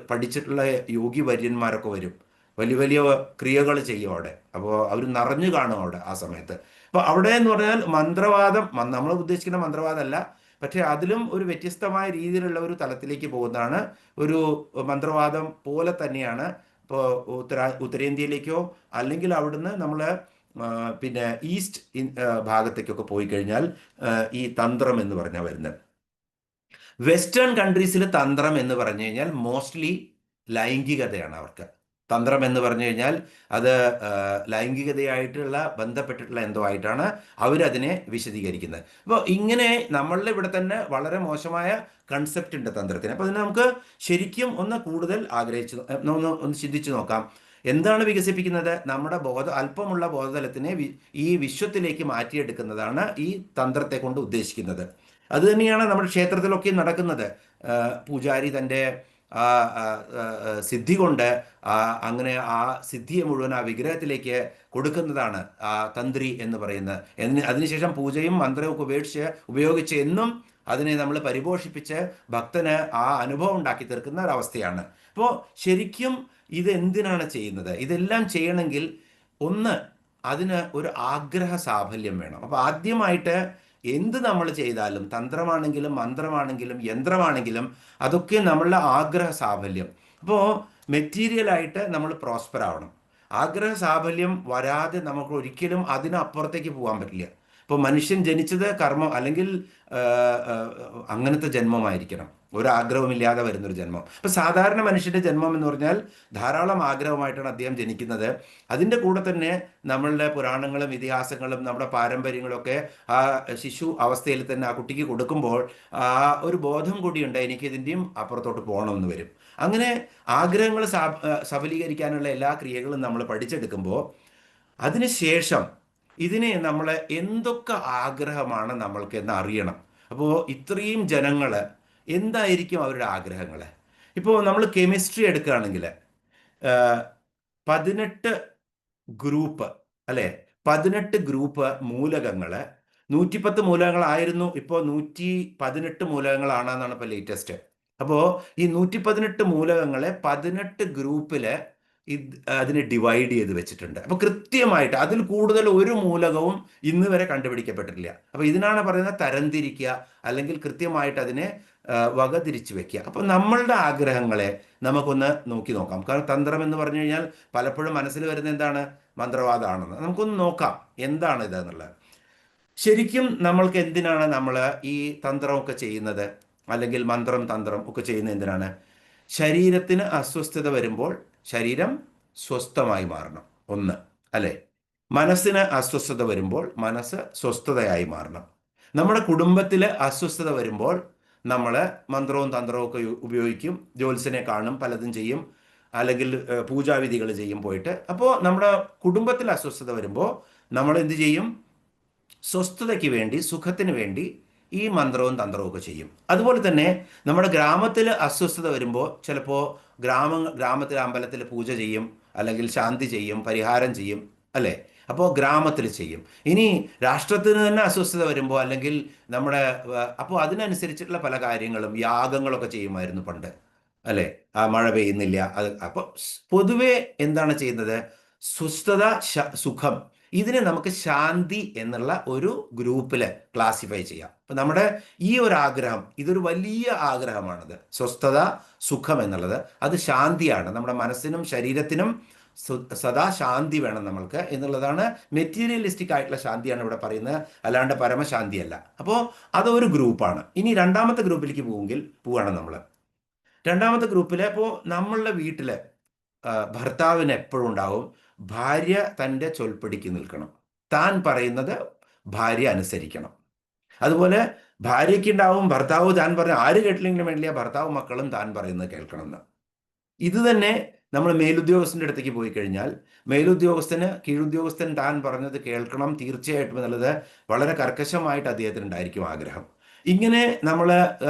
പഠിച്ചിട്ടുള്ള യോഗി വര്യന്മാരൊക്കെ വരും. വലിയ വലിയ ക്രിയകൾ ചെയ്യും അവിടെ. അപ്പോൾ അവർ നിറഞ്ഞു കാണും അവിടെ ആ സമയത്ത്. അപ്പോൾ അവിടെ എന്ന് പറഞ്ഞാൽ മന്ത്രവാദം, നമ്മൾ ഉദ്ദേശിക്കുന്ന മന്ത്രവാദമല്ല, പക്ഷേ അതിലും ഒരു വ്യത്യസ്തമായ രീതിയിലുള്ള ഒരു തലത്തിലേക്ക് പോകുന്നതാണ്. ഒരു മന്ത്രവാദം പോലെ തന്നെയാണ്. ഇപ്പോൾ ഉത്തരേന്ത്യയിലേക്കോ അല്ലെങ്കിൽ അവിടുന്ന് നമ്മൾ പിന്നെ ഈസ്റ്റ് ഭാഗത്തേക്കൊക്കെ പോയി കഴിഞ്ഞാൽ ഈ തന്ത്രം എന്ന് പറഞ്ഞാൽ വരുന്നത്. വെസ്റ്റേൺ കൺട്രീസിൽ തന്ത്രം എന്ന് പറഞ്ഞു കഴിഞ്ഞാൽ മോസ്റ്റ്ലി ലൈംഗികതയാണ് അവർക്ക്. തന്ത്രം എന്ന് പറഞ്ഞു കഴിഞ്ഞാൽ അത് ലൈംഗികതയായിട്ടുള്ള ബന്ധപ്പെട്ടിട്ടുള്ള എന്തോ ആയിട്ടാണ് അവരതിനെ വിശദീകരിക്കുന്നത്. അപ്പോൾ ഇങ്ങനെ നമ്മളുടെ ഇവിടെ തന്നെ വളരെ മോശമായ കൺസെപ്റ്റ് ഉണ്ട് തന്ത്രത്തിന്. അപ്പോൾ അതിന് നമുക്ക് ശരിക്കും ഒന്ന് കൂടുതൽ ഒന്ന് ചിന്തിച്ചു നോക്കാം. എന്താണ് വികസിപ്പിക്കുന്നത്? നമ്മുടെ അല്പമുള്ള ബോധതലത്തിനെ ഈ വിശ്വത്തിലേക്ക് മാറ്റിയെടുക്കുന്നതാണ് ഈ തന്ത്രത്തെ കൊണ്ട് ഉദ്ദേശിക്കുന്നത്. അത് തന്നെയാണ് നമ്മുടെ ക്ഷേത്രത്തിലൊക്കെ നടക്കുന്നത്. പൂജാരി തൻ്റെ ആ സിദ്ധി കൊണ്ട് അങ്ങനെ ആ സിദ്ധിയെ മുഴുവൻ ആ വിഗ്രഹത്തിലേക്ക് കൊടുക്കുന്നതാണ് ആ തന്ത്രി എന്ന് പറയുന്നത്. അതിനുശേഷം പൂജയും മന്ത്രവും ഒക്കെ ഉപയോഗിച്ച് എന്നും അതിനെ നമ്മൾ പരിപോഷിപ്പിച്ച് ഭക്തന് ആ അനുഭവം ഉണ്ടാക്കി തീർക്കുന്ന ഒരവസ്ഥയാണ്. അപ്പോൾ ശരിക്കും ഇത് എന്തിനാണ് ചെയ്യുന്നത്? ഇതെല്ലാം ചെയ്യണമെങ്കിൽ ഒന്ന് അതിന് ഒരു ആഗ്രഹ സാഫല്യം വേണം. അപ്പോൾ ആദ്യമായിട്ട് എന്ത് നമ്മൾ ചെയ്താലും, തന്ത്രമാണെങ്കിലും മന്ത്രമാണെങ്കിലും യന്ത്രമാണെങ്കിലും, അതൊക്കെ നമ്മളുടെ ആഗ്രഹ സാഫല്യം. അപ്പോൾ മെറ്റീരിയലായിട്ട് നമ്മൾ പ്രോസ്പർ ആവണം. ആഗ്രഹ സാഫല്യം വരാതെ നമുക്ക് ഒരിക്കലും അതിനപ്പുറത്തേക്ക് പോകാൻ പറ്റില്ല. ഇപ്പോൾ മനുഷ്യൻ ജനിച്ചത് കർമ്മം അല്ലെങ്കിൽ അങ്ങനത്തെ ജന്മമായിരിക്കണം, ഒരാഗ്രഹമില്ലാതെ വരുന്നൊരു ജന്മം. അപ്പം സാധാരണ മനുഷ്യൻ്റെ ജന്മം എന്ന് പറഞ്ഞാൽ ധാരാളം ആഗ്രഹമായിട്ടാണ് അദ്ദേഹം ജനിക്കുന്നത്. അതിൻ്റെ കൂടെ തന്നെ നമ്മളുടെ പുരാണങ്ങളും ഇതിഹാസങ്ങളും നമ്മുടെ പാരമ്പര്യങ്ങളൊക്കെ ആ ശിശു അവസ്ഥയിൽ തന്നെ ആ കുട്ടിക്ക് കൊടുക്കുമ്പോൾ ആ ഒരു ബോധം കൂടിയുണ്ട്, എനിക്ക് ഇതിൻ്റെയും അപ്പുറത്തോട്ട് പോകണമെന്ന് വരും. അങ്ങനെ ആഗ്രഹങ്ങൾ സഫലീകരിക്കാനുള്ള എല്ലാ ക്രിയകളും നമ്മൾ പഠിച്ചെടുക്കുമ്പോൾ അതിനുശേഷം ഇതിനെ നമ്മൾ എന്തൊക്കെ ആഗ്രഹമാണ് നമ്മൾക്ക് എന്ന് അറിയണം. അപ്പോൾ ഇത്രയും ജനങ്ങൾ എന്തായിരിക്കും അവരുടെ ആഗ്രഹങ്ങൾ? ഇപ്പോൾ നമ്മൾ കെമിസ്ട്രി എടുക്കുകയാണെങ്കിൽ 18 ഗ്രൂപ്പ് അല്ലേ, 18 ഗ്രൂപ്പ് മൂലകങ്ങൾ, 110 മൂലകങ്ങളായിരുന്നു, ഇപ്പോൾ 118 മൂലകങ്ങളാണെന്നാണ് ഇപ്പോൾ ലേറ്റസ്റ്റ്. അപ്പോൾ ഈ 118 മൂലകങ്ങളെ 18 ഗ്രൂപ്പിൽ അതിനെ ഡിവൈഡ് ചെയ്ത് വെച്ചിട്ടുണ്ട്. അപ്പോൾ കൃത്യമായിട്ട് അതിൽ കൂടുതൽ ഒരു മൂലകവും ഇന്ന് വരെ കണ്ടുപിടിക്കപ്പെട്ടിട്ടില്ല. അപ്പോൾ ഇതിനാണ് പറയുന്നത് തരംതിരിക്കുക, അല്ലെങ്കിൽ കൃത്യമായിട്ട് അതിനെ വകതിരിച്ച് വെക്കുക. അപ്പോൾ നമ്മളുടെ ആഗ്രഹങ്ങളെ നമുക്കൊന്ന് നോക്കി നോക്കാം. കാരണം തന്ത്രം എന്ന് പറഞ്ഞു കഴിഞ്ഞാൽ പലപ്പോഴും മനസ്സിൽ വരുന്ന എന്താണ്? മന്ത്രവാദമാണെന്ന്. നമുക്കൊന്ന് നോക്കാം എന്താണ് ഇതെന്നുള്ളത്. ശരിക്കും നമ്മൾക്ക് എന്തിനാണ് നമ്മൾ ഈ തന്ത്രമൊക്കെ ചെയ്യുന്നത്, അല്ലെങ്കിൽ മന്ത്രം തന്ത്രം ഒക്കെ ചെയ്യുന്നത് എന്തിനാണ്? ശരീരത്തിന് അസ്വസ്ഥത വരുമ്പോൾ ശരീരം സ്വസ്ഥമായി മാറണം, ഒന്ന് അല്ലേ. മനസ്സിന് അസ്വസ്ഥത വരുമ്പോൾ മനസ്സ് സ്വസ്ഥതയായി മാറണം. നമ്മുടെ കുടുംബത്തിൽ അസ്വസ്ഥത വരുമ്പോൾ നമ്മൾ മന്ത്രവും തന്ത്രവും ഒക്കെ ഉപയോഗിക്കും, ജ്യോത്സ്യനെ കാണും, പലതും ചെയ്യും, അല്ലെങ്കിൽ പൂജാവിധികൾ ചെയ്യും പോയിട്ട്. അപ്പോൾ നമ്മുടെ കുടുംബത്തിൽ അസ്വസ്ഥത വരുമ്പോൾ നമ്മൾ എന്ത് ചെയ്യും? സ്വസ്ഥതയ്ക്ക് വേണ്ടി, സുഖത്തിന് വേണ്ടി ഈ മന്ത്രവും തന്ത്രവും ഒക്കെ ചെയ്യും. അതുപോലെ തന്നെ നമ്മുടെ ഗ്രാമത്തിൽ അസ്വസ്ഥത വരുമ്പോൾ ചിലപ്പോൾ ഗ്രാമത്തിലെ അമ്പലത്തിൽ പൂജ ചെയ്യും, അല്ലെങ്കിൽ ശാന്തി ചെയ്യും, പരിഹാരം ചെയ്യും അല്ലേ. അപ്പോൾ ഗ്രാമത്തിൽ ചെയ്യും. ഇനി രാഷ്ട്രത്തിന് തന്നെ അസ്വസ്ഥത വരുമ്പോൾ, അല്ലെങ്കിൽ നമ്മുടെ അപ്പോൾ അതിനനുസരിച്ചിട്ടുള്ള പല കാര്യങ്ങളും യാഗങ്ങളൊക്കെ ചെയ്യുമായിരുന്നു പണ്ട് അല്ലേ. ആ മഴ പെയ്യുന്നില്ല, അത് അപ്പോൾ പൊതുവെ എന്താണ് ചെയ്യുന്നത്? സ്വസ്ഥത, സുഖം, ഇതിനെ നമുക്ക് ശാന്തി എന്നുള്ള ഒരു ഗ്രൂപ്പിൽ ക്ലാസിഫൈ ചെയ്യാം. അപ്പം നമ്മുടെ ഈ ഒരു ആഗ്രഹം, ഇതൊരു വലിയ ആഗ്രഹമാണത്. സ്വസ്ഥത, സുഖം എന്നുള്ളത് അത് ശാന്തിയാണ്. നമ്മുടെ മനസ്സിനും ശരീരത്തിനും സദാ ശാന്തി വേണം നമ്മൾക്ക് എന്നുള്ളതാണ്. മെറ്റീരിയലിസ്റ്റിക് ആയിട്ടുള്ള ശാന്തിയാണ് ഇവിടെ പറയുന്നത്, അല്ലാണ്ട് പരമശാന്തിയല്ല. അപ്പോൾ അതൊരു ഗ്രൂപ്പാണ്. ഇനി രണ്ടാമത്തെ ഗ്രൂപ്പിലേക്ക് പോവുകയാണ് നമ്മൾ. രണ്ടാമത്തെ ഗ്രൂപ്പിൽ അപ്പോൾ നമ്മളുടെ വീട്ടിൽ ഭർത്താവിന് എപ്പോഴും ഉണ്ടാവും ഭാര്യ തൻ്റെ ചൊൽപ്പടിക്ക് നിൽക്കണം, താൻ പറയുന്നത് ഭാര്യ അനുസരിക്കണം. അതുപോലെ ഭാര്യയ്ക്കുണ്ടാവും ഭർത്താവ് താൻ പറഞ്ഞ ആര് കേട്ടില്ലെങ്കിലും വേണ്ടില്ല, ഭർത്താവ് മക്കളും താൻ പറയുന്നത് കേൾക്കണമെന്ന്. ഇത് തന്നെ നമ്മൾ മേലുദ്യോഗസ്ഥൻ്റെ അടുത്തേക്ക് പോയി കഴിഞ്ഞാൽ മേലുദ്യോഗസ്ഥന് കീഴുദ്യോഗസ്ഥൻ താൻ പറഞ്ഞത് കേൾക്കണം തീർച്ചയായിട്ടും എന്നുള്ളത് വളരെ കർക്കശമായിട്ട് അദ്ദേഹത്തിന് ഉണ്ടായിരിക്കും ആഗ്രഹം. ഇങ്ങനെ നമ്മൾ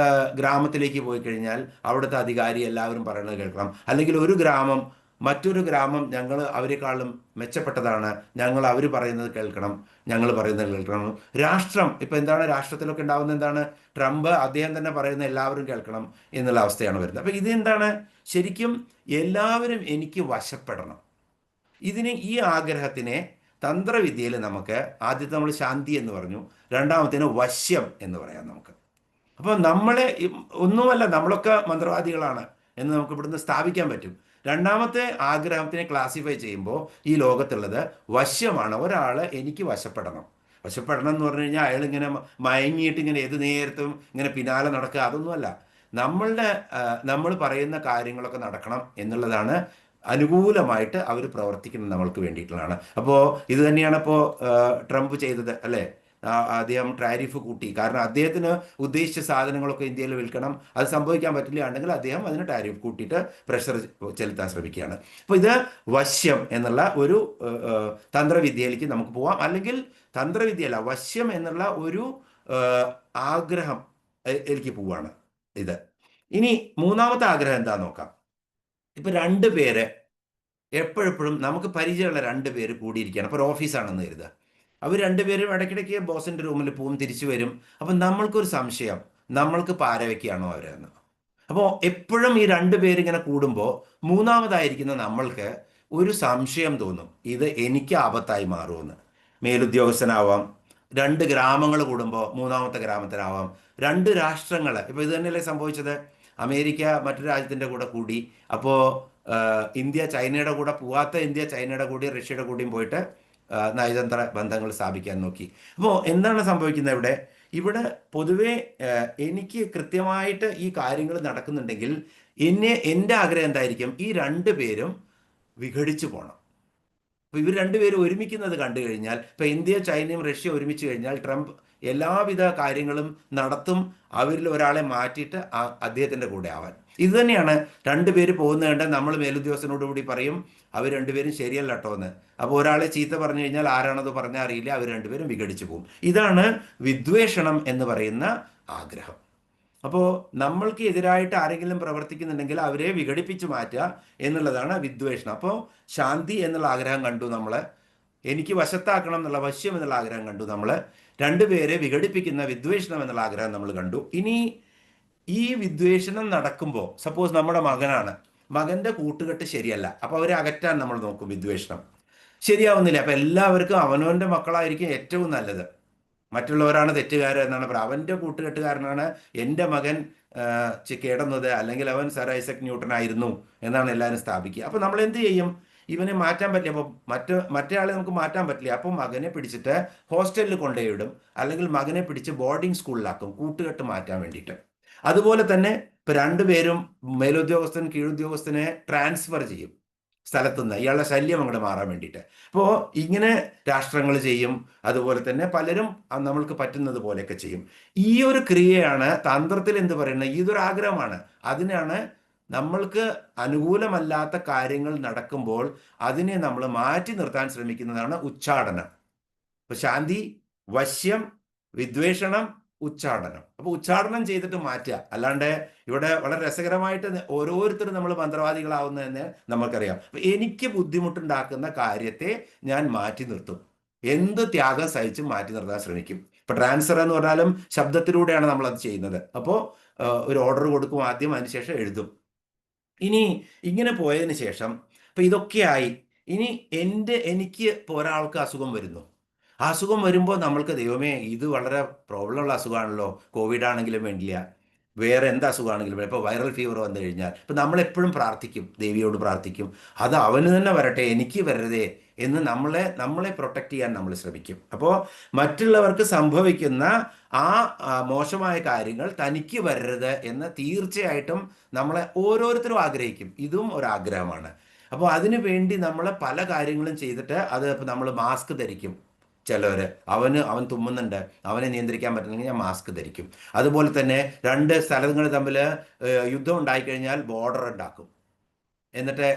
ഗ്രാമത്തിലേക്ക് പോയി കഴിഞ്ഞാൽ അവിടുത്തെ അധികാരി എല്ലാവരും പറയുന്നത് കേൾക്കണം, അല്ലെങ്കിൽ ഒരു ഗ്രാമം മറ്റൊരു ഗ്രാമം ഞങ്ങൾ അവരെക്കാളും മെച്ചപ്പെട്ടതാണ്, ഞങ്ങൾ അവർ പറയുന്നത് കേൾക്കണം, ഞങ്ങൾ പറയുന്നത് കേൾക്കണം. രാഷ്ട്രം ഇപ്പം എന്താണ്, രാഷ്ട്രത്തിലൊക്കെ ഉണ്ടാകുന്ന എന്താണ്, ട്രംപ് അദ്ദേഹം തന്നെ പറയുന്ന എല്ലാവരും കേൾക്കണം എന്നുള്ള അവസ്ഥയാണ് വരുന്നത്. അപ്പം ഇതെന്താണ്? ശരിക്കും എല്ലാവരും എനിക്ക് വശപ്പെടണം. ഈ ആഗ്രഹത്തിനെ തന്ത്രവിദ്യയിൽ നമുക്ക് ആദ്യത്തെ നമ്മൾ ശാന്തി എന്ന് പറഞ്ഞു, രണ്ടാമത്തേന് വശ്യം എന്ന് പറയാം നമുക്ക്. അപ്പോൾ നമ്മളെ ഒന്നുമല്ല, നമ്മളൊക്കെ മന്ത്രവാദികളാണ് എന്ന് നമുക്ക് ഇവിടുന്ന് സ്ഥാപിക്കാൻ പറ്റും. രണ്ടാമത്തെ ആഗ്രഹത്തിനെ ക്ലാസിഫൈ ചെയ്യുമ്പോൾ ഈ ലോകത്തുള്ളത് വശ്യമാണ്. ഒരാൾ എനിക്ക് വശപ്പെടണം. വശപ്പെടണം എന്ന് പറഞ്ഞു കഴിഞ്ഞാൽ അയാൾ ഇങ്ങനെ മയങ്ങിയിട്ട് ഇങ്ങനെ ഏത് നേരത്തും ഇങ്ങനെ പിന്നാലെ നടക്കുക, അതൊന്നുമല്ല. നമ്മൾ പറയുന്ന കാര്യങ്ങളൊക്കെ നടക്കണം എന്നുള്ളതാണ് അനുകൂലമായിട്ട് അവർ പ്രവർത്തിക്കുന്നത് നമ്മൾക്ക് വേണ്ടിയിട്ടുള്ളതാണ്. അപ്പോൾ ഇത് തന്നെയാണ് ഇപ്പോൾ ട്രംപ് ചെയ്തത് അല്ലേ? അദ്ദേഹം ടാരിഫ് കൂട്ടി. കാരണം അദ്ദേഹത്തിന് ഉദ്ദേശിച്ച സാധനങ്ങളൊക്കെ ഇന്ത്യയിൽ വിൽക്കണം, അത് സംഭവിക്കാൻ പറ്റില്ല ഉണ്ടെങ്കിൽ അദ്ദേഹം അതിന് ടാരിഫ് കൂട്ടിയിട്ട് പ്രഷർ ചെലുത്താൻ ശ്രമിക്കുകയാണ്. അപ്പോൾ ഇത് വശ്യം എന്നുള്ള ഒരു തന്ത്രവിദ്യയിലേക്ക് നമുക്ക് പോവാം. അല്ലെങ്കിൽ തന്ത്രവിദ്യയല്ല, വശ്യം എന്നുള്ള ഒരു ആഗ്രഹം എനിക്ക് പോവാണ് ഇത്. ഇനി മൂന്നാമത്തെ ആഗ്രഹം എന്താ നോക്കാം. ഇപ്പൊ രണ്ടുപേര് എപ്പോഴെപ്പോഴും നമുക്ക് പരിചയമുള്ള രണ്ടുപേര് കൂടിയിരിക്കുകയാണ്. അപ്പോൾ ഒരു ഓഫീസാണെന്ന് കരുതുക. അവർ രണ്ടുപേരും ഇടയ്ക്കിടയ്ക്ക് ബോസിന്റെ റൂമിൽ പോവും, തിരിച്ചു വരും. അപ്പം നമ്മൾക്കൊരു സംശയം, നമ്മൾക്ക് പാരവയ്ക്കാണോ അവരെന്ന്. അപ്പോൾ എപ്പോഴും ഈ രണ്ടുപേരിങ്ങനെ കൂടുമ്പോൾ മൂന്നാമതായിരിക്കുന്ന നമ്മൾക്ക് ഒരു സംശയം തോന്നും, ഇത് എനിക്ക് ആപത്തായി മാറുമെന്ന്. മേലുദ്യോഗസ്ഥനാവാം, രണ്ട് ഗ്രാമങ്ങൾ കൂടുമ്പോൾ മൂന്നാമത്തെ ഗ്രാമത്തിനാവാം, രണ്ട് രാഷ്ട്രങ്ങൾ. ഇപ്പോൾ ഇത് തന്നെയല്ലേ സംഭവിച്ചത്? അമേരിക്ക മറ്റൊരു രാജ്യത്തിൻ്റെ കൂടെ കൂടി, അപ്പോൾ ഇന്ത്യ ചൈനയുടെ കൂടെ പോവാത്ത ഇന്ത്യ ചൈനയുടെ കൂടെയും റഷ്യയുടെ കൂടെയും പോയിട്ട് നയതന്ത്ര ബന്ധങ്ങൾ സ്ഥാപിക്കാൻ നോക്കി. അപ്പോൾ എന്താണ് സംഭവിക്കുന്നത് ഇവിടെ? ഇവിടെ പൊതുവെ എനിക്ക് കൃത്യമായിട്ട് ഈ കാര്യങ്ങൾ നടക്കുന്നുണ്ടെങ്കിൽ എൻ്റെ ആഗ്രഹം എന്തായിരിക്കും? ഈ രണ്ടു പേരും വിഘടിച്ചു പോകണം. അപ്പോൾ ഇവർ രണ്ടുപേരും ഒരുമിക്കുന്നത് കണ്ടു കഴിഞ്ഞാൽ, ഇപ്പോൾ ഇന്ത്യ ചൈനയും റഷ്യ ഒരുമിച്ച് കഴിഞ്ഞാൽ ട്രംപ് എല്ലാവിധ കാര്യങ്ങളും നടത്തും, അവരിൽ ഒരാളെ മാറ്റിയിട്ട് അദ്ദേഹത്തിൻ്റെ കൂടെ ആവാൻ. ഇത് തന്നെയാണ് രണ്ടുപേര് പോകുന്നത് കണ്ട് നമ്മൾ മേലുദ്യോഗസ്ഥനോടുകൂടി പറയും അവർ രണ്ടുപേരും ശരിയല്ല കേട്ടോ എന്ന്. അപ്പോൾ ഒരാളെ ചീത്ത പറഞ്ഞു കഴിഞ്ഞാൽ ആരാണത് പറഞ്ഞാൽ അറിയില്ല, അവർ രണ്ടുപേരും വിഘടിച്ചു പോകും. ഇതാണ് വിദ്വേഷണം എന്ന് പറയുന്ന ആഗ്രഹം. അപ്പോൾ നമ്മൾക്ക് എതിരായിട്ട് ആരെങ്കിലും പ്രവർത്തിക്കുന്നുണ്ടെങ്കിൽ അവരെ വിഘടിപ്പിച്ച് മാറ്റുക എന്നുള്ളതാണ് വിദ്വേഷണം. അപ്പോൾ ശാന്തി എന്നുള്ള ആഗ്രഹം കണ്ടു നമ്മൾ, എനിക്ക് വശത്താക്കണം എന്നുള്ള വശ്യം എന്നുള്ള ആഗ്രഹം കണ്ടു നമ്മൾ, രണ്ടുപേരെ വിഘടിപ്പിക്കുന്ന വിദ്വേഷണം എന്നുള്ള ആഗ്രഹം നമ്മൾ കണ്ടു. ഇനി ഈ വിദ്വേഷണം നടക്കുമ്പോൾ സപ്പോസ് നമ്മുടെ മകനാണ്, മകൻ്റെ കൂട്ടുകെട്ട് ശരിയല്ല, അപ്പോൾ അവരെ അകറ്റാൻ നമ്മൾ നോക്കും. വിദ്വേഷണം ശരിയാവുന്നില്ല, അപ്പോൾ എല്ലാവർക്കും അവനവൻ്റെ മക്കളായിരിക്കും ഏറ്റവും നല്ലത്, മറ്റുള്ളവരാണ് തെറ്റുകാർ എന്നാണ് പറയുക. അവൻ്റെ കൂട്ടുകെട്ടുകാരനാണ് എൻ്റെ മകൻ കേടുന്നത്, അല്ലെങ്കിൽ അവൻ സർ ഐസക് ന്യൂട്ടൺ ആയിരുന്നു എന്നാണ് എല്ലാവരും സ്ഥാപിക്കുക. അപ്പോൾ നമ്മൾ എന്ത് ചെയ്യും? ഇവനെ മാറ്റാൻ പറ്റില്ല, അപ്പോൾ മറ്റേ ആളെ നമുക്ക് മാറ്റാൻ പറ്റില്ല, അപ്പോൾ മകനെ പിടിച്ചിട്ട് ഹോസ്റ്റലിൽ കൊണ്ടുപോയിടും, അല്ലെങ്കിൽ മകനെ പിടിച്ച് ബോർഡിംഗ് സ്കൂളിലാക്കും കൂട്ടുകെട്ട് മാറ്റാൻ വേണ്ടിയിട്ട്. അതുപോലെ തന്നെ ഇപ്പം രണ്ടുപേരും മേലുദ്യോഗസ്ഥൻ കീഴുദ്യോഗസ്ഥനെ ട്രാൻസ്ഫർ ചെയ്യും സ്ഥലത്തുനിന്ന്, ഇയാളുടെ ശല്യം അങ്ങോട്ട് മാറാൻ വേണ്ടിയിട്ട്. അപ്പോൾ ഇങ്ങനെ രാഷ്ട്രങ്ങൾ ചെയ്യും. അതുപോലെ തന്നെ പലരും നമ്മൾക്ക് പറ്റുന്നത് പോലെയൊക്കെ ചെയ്യും. ഈ ഒരു ക്രിയയാണ് തന്ത്രത്തിൽ എന്ത് പറയുന്നത്? ഇതൊരു ആഗ്രഹമാണ്. അതിനാണ് നമ്മൾക്ക് അനുകൂലമല്ലാത്ത കാര്യങ്ങൾ നടക്കുമ്പോൾ അതിനെ നമ്മൾ മാറ്റി നിർത്താൻ ശ്രമിക്കുന്നതാണ് ഉച്ചാടനം. ഇപ്പൊ ശാന്തി, വശ്യം, വിദ്വേഷണം, ഉച്ചാടനം. അപ്പോൾ ഉച്ചാടനം ചെയ്തിട്ട് മാറ്റുക. അല്ലാണ്ട് ഇവിടെ വളരെ രസകരമായിട്ട് ഓരോരുത്തരും നമ്മൾ മന്ത്രവാദികളാവുന്നതെന്ന് നമുക്കറിയാം. അപ്പൊ എനിക്ക് ബുദ്ധിമുട്ടുണ്ടാക്കുന്ന കാര്യത്തെ ഞാൻ മാറ്റി നിർത്തും, എന്ത് ത്യാഗം സഹിച്ചും മാറ്റി നിർത്താൻ ശ്രമിക്കും. ഇപ്പൊ ട്രാൻസ്ഫർ എന്ന് പറഞ്ഞാലും ശബ്ദത്തിലൂടെയാണ് നമ്മൾ അത് ചെയ്യുന്നത്. അപ്പോൾ ഒരു ഓർഡർ കൊടുക്കും ആദ്യം, അതിനുശേഷം എഴുതും. ഇനി ഇങ്ങനെ പോയതിന് ശേഷം ഇപ്പൊ ഇതൊക്കെയായി, ഇനി എനിക്ക് ഇപ്പോൾ ഒരാൾക്ക് അസുഖം വരുന്നു. ആ അസുഖം വരുമ്പോൾ നമ്മൾക്ക് ദൈവമേ ഇത് വളരെ പ്രോബ്ലം ഉള്ള അസുഖമാണല്ലോ, കോവിഡ് ആണെങ്കിലും വേണ്ടില്ല, വേറെ എന്ത് അസുഖമാണെങ്കിലും. ഇപ്പോൾ വൈറൽ ഫീവർ വന്നു കഴിഞ്ഞാൽ ഇപ്പം നമ്മളെപ്പോഴും പ്രാർത്ഥിക്കും, ദേവിയോട് പ്രാർത്ഥിക്കും, അത് അവന് തന്നെ വരട്ടെ, എനിക്ക് വരരുതേ എന്ന് നമ്മളെ പ്രൊട്ടക്റ്റ് ചെയ്യാൻ നമ്മൾ ശ്രമിക്കും. അപ്പോൾ മറ്റുള്ളവർക്ക് സംഭവിക്കുന്ന ആ മോശമായ കാര്യങ്ങൾ തനിക്ക് വരരുത് എന്ന് തീർച്ചയായിട്ടും നമ്മളെ ഓരോരുത്തരും ആഗ്രഹിക്കും. ഇതും ഒരാഗ്രഹമാണ്. അപ്പോൾ അതിനു വേണ്ടി നമ്മൾ പല കാര്യങ്ങളും ചെയ്തിട്ട് അത് ഇപ്പോൾ നമ്മൾ മാസ്ക് ധരിക്കും. ചിലവർ അവൻ തുമ്മുന്നുണ്ട്, അവനെ നിയന്ത്രിക്കാൻ പറ്റുന്നെങ്കിൽ ഞാൻ മാസ്ക് ധരിക്കും. അതുപോലെ തന്നെ രണ്ട് സ്ഥലങ്ങൾ തമ്മിൽ യുദ്ധം ഉണ്ടായിക്കഴിഞ്ഞാൽ ബോർഡർ ഉണ്ടാക്കും. എന്നിട്ട്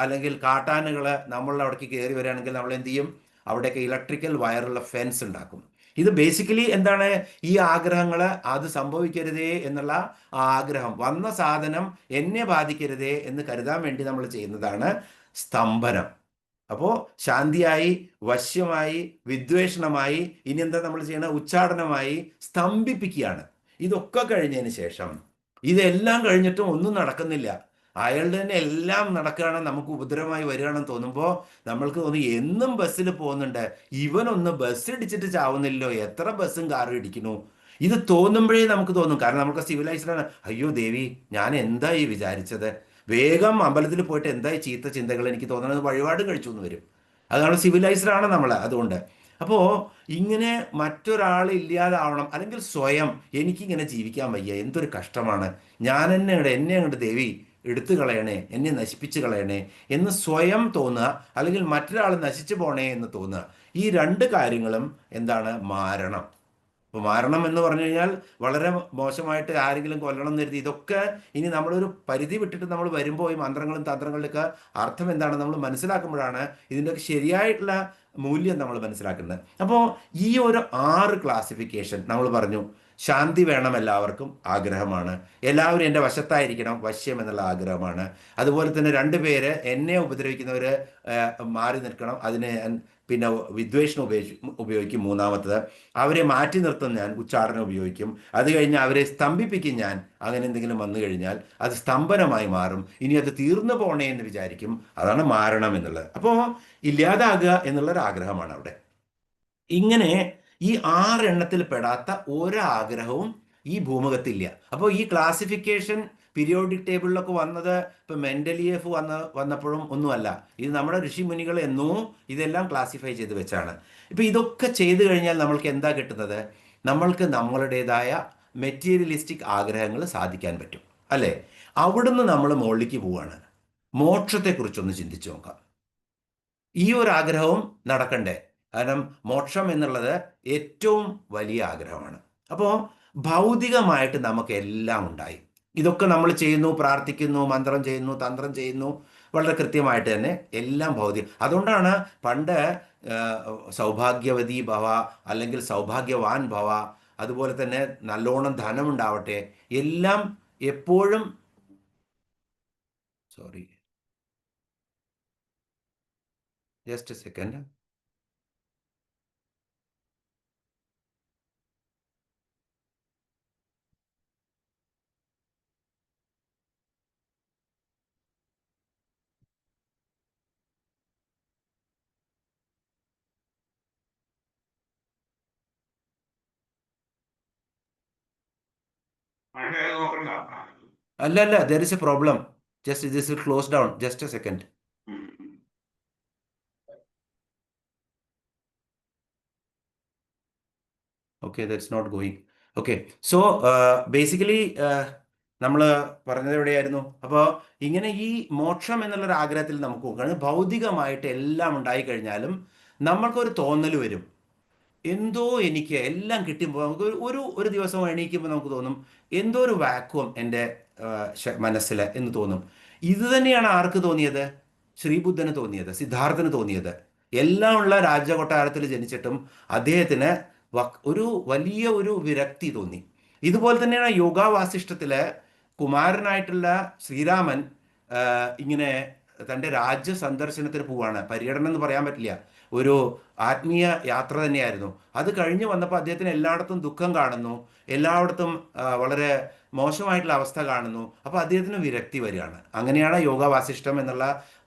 അല്ലെങ്കിൽ കാട്ടാനുകൾ നമ്മളുടെ അവിടേക്ക് കയറി വരികയാണെങ്കിൽ നമ്മൾ എന്ത് ചെയ്യും? അവിടെയൊക്കെ ഇലക്ട്രിക്കൽ വയറുള്ള ഫെൻസ് ഉണ്ടാക്കും. ഇത് ബേസിക്കലി എന്താണ്? ഈ ആഗ്രഹങ്ങൾ അത് സംഭവിക്കരുതേ എന്നുള്ള ആഗ്രഹം, വന്ന സാധനം എന്നെ ബാധിക്കരുതേ എന്ന് കരുതാൻ വേണ്ടി നമ്മൾ ചെയ്യുന്നതാണ് സ്തംഭനം. അപ്പോൾ ശാന്തിയായി, വശ്യമായി, വിദ്വേഷണമായി, ഇനി എന്താ നമ്മൾ ചെയ്യണത്? ഉച്ചാടനമായി സ്തംഭിപ്പിക്കുകയാണ്. ഇതൊക്കെ കഴിഞ്ഞതിന് ശേഷം, ഇതെല്ലാം കഴിഞ്ഞിട്ടും ഒന്നും നടക്കുന്നില്ല, അയാളുടെ തന്നെ എല്ലാം നടക്കുകയാണ്, നമുക്ക് ഉപദ്രവമായി വരികയാണെന്ന് തോന്നുമ്പോൾ നമ്മൾക്ക് തോന്നി എന്നും ബസ്സിൽ പോകുന്നുണ്ട്, ഇവനൊന്ന് ബസ് ഇടിച്ചിട്ട് ചാവുന്നില്ലല്ലോ, എത്ര ബസ്സും കാറും ഇടിക്കുന്നു. ഇത് തോന്നുമ്പോഴേ നമുക്ക് തോന്നും. കാരണം നമുക്ക് സിവിലൈസ്ഡാണ്. അയ്യോ ദേവി, ഞാൻ എന്തായി വിചാരിച്ചത്, വേഗം അമ്പലത്തിൽ പോയിട്ട് എന്തായി ചീത്ത ചിന്തകൾ, എനിക്ക് തോന്നുന്നത് വഴിപാട് കഴിച്ചു എന്ന് വരും. അതാണ് സിവിലൈസ്ഡാണ് നമ്മൾ. അതുകൊണ്ട് അപ്പോൾ ഇങ്ങനെ മറ്റൊരാൾ ഇല്ലാതാവണം, അല്ലെങ്കിൽ സ്വയം എനിക്കിങ്ങനെ ജീവിക്കാൻ വയ്യ, എന്തൊരു കഷ്ടമാണ്, ഞാൻ എന്നെ അങ്ങോട്ട് ദേവി എടുത്തു കളയണേ, എന്നെ നശിപ്പിച്ചു കളയണേ എന്ന് സ്വയം തോന്നുക, അല്ലെങ്കിൽ മറ്റൊരാൾ നശിച്ചു പോണേ എന്ന് തോന്നുക. ഈ രണ്ട് കാര്യങ്ങളും എന്താണ്? മാരണം. അപ്പോൾ മാരണം എന്ന് പറഞ്ഞു കഴിഞ്ഞാൽ വളരെ മോശമായിട്ട് ആരെങ്കിലും കൊല്ലണം എന്ന് കരുതി, ഇതൊക്കെ ഇനി നമ്മളൊരു പരിധി വിട്ടിട്ട് നമ്മൾ വരുമ്പോൾ ഈ മന്ത്രങ്ങളും തന്ത്രങ്ങളിലൊക്കെ അർത്ഥം എന്താണ് നമ്മൾ മനസ്സിലാക്കുമ്പോഴാണ് ഇതിൻ്റെയൊക്കെ ശരിയായിട്ടുള്ള മൂല്യം നമ്മൾ മനസ്സിലാക്കുന്നത്. അപ്പോൾ ഈ ഒരു 6 ക്ലാസിഫിക്കേഷൻ നമ്മൾ പറഞ്ഞു. ശാന്തി വേണം, എല്ലാവർക്കും ആഗ്രഹമാണ്. എല്ലാവരും എൻ്റെ വശത്തായിരിക്കണം, വശ്യം എന്നുള്ള ആഗ്രഹമാണ്. അതുപോലെ തന്നെ 2 പേര് എന്നെ ഉപദ്രവിക്കുന്നവർ മാറി നിൽക്കണം, അതിന് പിന്നെ വിദ്വേഷണം ഉപയോഗിക്കും. മൂന്നാമത്തത്, അവരെ മാറ്റി നിർത്തും ഞാൻ, ഉച്ചാടനം ഉപയോഗിക്കും. അത് കഴിഞ്ഞ് അവരെ സ്തംഭിപ്പിക്കും ഞാൻ. അങ്ങനെ എന്തെങ്കിലും വന്നു കഴിഞ്ഞാൽ അത് സ്തംഭനമായി മാറും. ഇനി അത് തീർന്നു പോണേ എന്ന് വിചാരിക്കും. അതാണ് മാരണം എന്നുള്ളത്. അപ്പോൾ ഇല്ലാതാകുക എന്നുള്ളൊരാഗ്രഹമാണ് അവിടെ. ഇങ്ങനെ ഈ 6 എണ്ണത്തിൽ പെടാത്ത ഒരാഗ്രഹവും ഈ ഭൂമുഖത്തില്ല. അപ്പോൾ ഈ ക്ലാസിഫിക്കേഷൻ പീരിയോഡിക് ടേബിളിലൊക്കെ വന്നത് ഇപ്പം മെൻഡലിയേഫ് വന്നപ്പോഴും ഒന്നുമല്ല. ഇത് നമ്മുടെ ഋഷിമുനികൾ എന്നോ ഇതെല്ലാം ക്ലാസിഫൈ ചെയ്ത് വെച്ചാണ്. ഇപ്പം ഇതൊക്കെ ചെയ്തു കഴിഞ്ഞാൽ നമ്മൾക്ക് എന്താ കിട്ടുന്നത്? നമ്മൾക്ക് നമ്മളുടേതായ മെറ്റീരിയലിസ്റ്റിക് ആഗ്രഹങ്ങൾ സാധിക്കാൻ പറ്റും, അല്ലേ? അവിടുന്ന് നമ്മൾ മുകളിലേക്ക് പോവാണ്. മോക്ഷത്തെക്കുറിച്ചൊന്ന് ചിന്തിച്ചു നോക്കാം. ഈ ഒരു ആഗ്രഹവും നടക്കണ്ടേ? കാരണം മോക്ഷം എന്നുള്ളത് ഏറ്റവും വലിയ ആഗ്രഹമാണ്. അപ്പോൾ ഭൗതികമായിട്ട് നമുക്ക് എല്ലാം ഉണ്ടായി. ഇതൊക്കെ നമ്മൾ ചെയ്യുന്നു, പ്രാർത്ഥിക്കുന്നു, മന്ത്രം ചെയ്യുന്നു, തന്ത്രം ചെയ്യുന്നു, വളരെ കൃത്യമായിട്ട് തന്നെ എല്ലാം ഭൗതികം. അതുകൊണ്ടാണ് പണ്ട് സൗഭാഗ്യവതി ഭവ, അല്ലെങ്കിൽ സൗഭാഗ്യവാൻ ഭവ, അതുപോലെ തന്നെ നല്ലോണം ധനമുണ്ടാവട്ടെ, എല്ലാം എപ്പോഴും സോറി ജസ്റ്റ് എ സെക്കൻഡ്. നോക്കണ്ട. അല്ല, there is a problem. Just this will close down. Just a second. Okay, that's not going. Okay, so basically നമ്മൾ പറഞ്ഞത് എവിടെയായിരുന്നു? അപ്പോൾ ഇങ്ങനെ ഈ മോക്ഷം എന്നുള്ളൊരു ആഗ്രഹത്തിൽ നമുക്ക് നോക്കുകയാണ്. ഭൗതികമായിട്ട് എല്ലാം ഉണ്ടായിക്കഴിഞ്ഞാലും നമ്മൾക്കൊരു തോന്നൽ വരും, എന്തോ എനിക്ക് എല്ലാം കിട്ടുമ്പോൾ നമുക്ക് ഒരു ദിവസം എണീക്കുമ്പോൾ നമുക്ക് തോന്നും എന്തോ ഒരു വാക്വം എൻ്റെ മനസ്സിൽ എന്ന് തോന്നും. ഇത് തന്നെയാണ് ആർക്ക് തോന്നിയത്? ശ്രീബുദ്ധന് തോന്നിയത്, സിദ്ധാർത്ഥന് തോന്നിയത്. എല്ലാം ഉള്ള രാജകൊട്ടാരത്തിൽ ജനിച്ചിട്ടും അദ്ദേഹത്തിന് ഒരു വലിയ ഒരു വിരക്തി തോന്നി. ഇതുപോലെ തന്നെയാണ് യോഗാ വാസിഷ്ഠത്തില് കുമാരനായിട്ടുള്ള ശ്രീരാമൻ ഇങ്ങനെ തൻ്റെ രാജ്യ സന്ദർശനത്തിന് പോവാണ്. പര്യടനം എന്ന് പറയാൻ പറ്റില്ല, ഒരു ആത്മീയ യാത്ര തന്നെയായിരുന്നു. അത് കഴിഞ്ഞ് വന്നപ്പോൾ അദ്ദേഹത്തിന് എല്ലായിടത്തും ദുഃഖം കാണുന്നു, എല്ലായിടത്തും വളരെ മോശമായിട്ടുള്ള അവസ്ഥ കാണുന്നു. അപ്പോൾ അദ്ദേഹത്തിന് വിരക്തി വരികയാണ്. അങ്ങനെയാണ് യോഗ വാസിഷ്ഠം എന്നുള്ള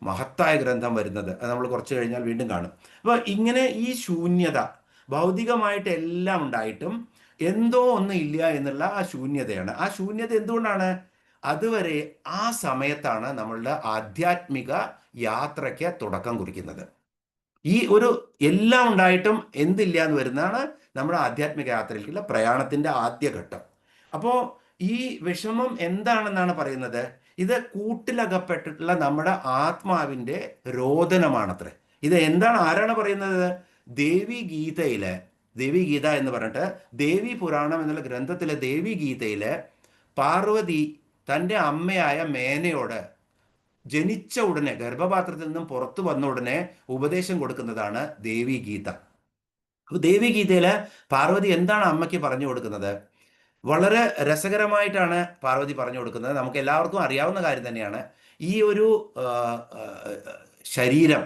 മഹത്തായ ഗ്രന്ഥം വരുന്നത്. അത് നമ്മൾ കുറച്ച് കഴിഞ്ഞാൽ വീണ്ടും കാണും. അപ്പോൾ ഇങ്ങനെ ഈ ശൂന്യത, ഭൗതികമായിട്ട് എല്ലാം ഉണ്ടായിട്ടും എന്തോ ഒന്നും ഇല്ല എന്നുള്ള ആ ശൂന്യതയാണ്. ആ ശൂന്യത എന്തുകൊണ്ടാണ്? അതുവരെ ആ സമയത്താണ് നമ്മളുടെ ആധ്യാത്മിക യാത്രയ്ക്ക് തുടക്കം കുറിക്കുന്നത്. ഈ ഒരു എല്ലാം ഉണ്ടായിട്ടും എന്തില്ല എന്ന് വരുന്നതാണ് നമ്മുടെ ആധ്യാത്മിക യാത്രയിലേക്കുള്ള പ്രയാണത്തിന്റെ ആദ്യഘട്ടം. അപ്പോൾ ഈ വിഷമം എന്താണെന്നാണ് പറയുന്നത്? ഇത് കൂട്ടിലകപ്പെട്ടിട്ടുള്ള നമ്മുടെ ആത്മാവിന്റെ രോദനമാണത്രേ. ഇത് എന്താണ്, ആരാണ് പറയുന്നത്? ദേവി ഗീതയിലെ, ദേവി ഗീത എന്ന് പറഞ്ഞിട്ട് ദേവി പുരാണം എന്നുള്ള ഗ്രന്ഥത്തിലെ ദേവി ഗീതയിലെ പാർവതി തൻ്റെ അമ്മയായ മേനയോട് ജനിച്ച ഉടനെ, ഗർഭപാത്രത്തിൽ നിന്നും പുറത്തു വന്ന ഉടനെ ഉപദേശം കൊടുക്കുന്നതാണ് ദേവി ഗീത. അപ്പോൾ ദേവി ഗീതയില് പാർവതി എന്താണ് അമ്മയ്ക്ക് പറഞ്ഞു കൊടുക്കുന്നത്? വളരെ രസകരമായിട്ടാണ് പാർവതി പറഞ്ഞു കൊടുക്കുന്നത്. നമുക്ക് എല്ലാവർക്കും അറിയാവുന്ന കാര്യം തന്നെയാണ്. ഈ ഒരു ശരീരം,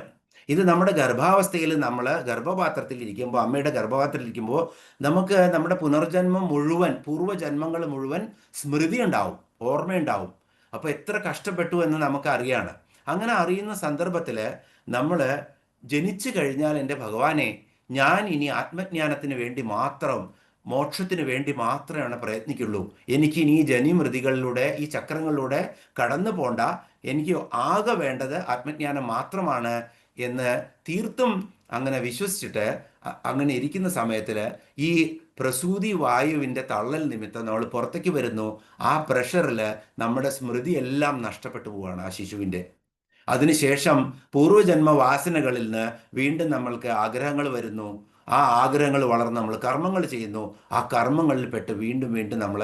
ഇത് നമ്മുടെ ഗർഭാവസ്ഥയിൽ, നമ്മൾ ഗർഭപാത്രത്തിൽ ഇരിക്കുമ്പോൾ, അമ്മയുടെ ഗർഭപാത്രത്തിൽ ഇരിക്കുമ്പോൾ നമുക്ക് നമ്മുടെ പുനർജന്മം മുഴുവൻ, പൂർവ്വജന്മങ്ങൾ മുഴുവൻ സ്മൃതി ഉണ്ടാവും, ഓർമ്മയുണ്ടാവും. അപ്പോൾ എത്ര കഷ്ടപ്പെട്ടു എന്ന് നമുക്ക് അറിയാണ്. അങ്ങനെ അറിയുന്ന സന്ദർഭത്തിൽ നമ്മൾ ജനിച്ചു കഴിഞ്ഞാൽ, എൻ്റെ ഭഗവാനെ, ഞാൻ ഇനി ആത്മജ്ഞാനത്തിന് വേണ്ടി മാത്രം, മോക്ഷത്തിന് വേണ്ടി മാത്രമാണ് പ്രയത്നിക്കുള്ളൂ. എനിക്ക് ഇനി ഈ ജനിമൃതികളിലൂടെ, ഈ ചക്രങ്ങളിലൂടെ കടന്നു പോണ്ട, എനിക്ക് ആകെ വേണ്ടത് ആത്മജ്ഞാനം മാത്രമാണ് എന്ന് തീർത്തും അങ്ങനെ വിശ്വസിച്ചിട്ട് അങ്ങനെ ഇരിക്കുന്ന സമയത്തിൽ ഈ പ്രസൂതി വായുവിൻ്റെ തള്ളൽ നിമിത്തം നമ്മൾ പുറത്തേക്ക് വരുന്നു. ആ പ്രഷറിൽ നമ്മുടെ സ്മൃതി എല്ലാം നഷ്ടപ്പെട്ടു പോവുകയാണ് ആ ശിശുവിൻ്റെ. അതിനുശേഷം പൂർവ്വജന്മ വാസനകളിൽ നിന്ന് വീണ്ടും നമ്മൾക്ക് ആഗ്രഹങ്ങൾ വരുന്നു. ആ ആഗ്രഹങ്ങൾ വളർന്ന് നമ്മൾ കർമ്മങ്ങൾ ചെയ്യുന്നു. ആ കർമ്മങ്ങളിൽ പെട്ട് വീണ്ടും വീണ്ടും നമ്മൾ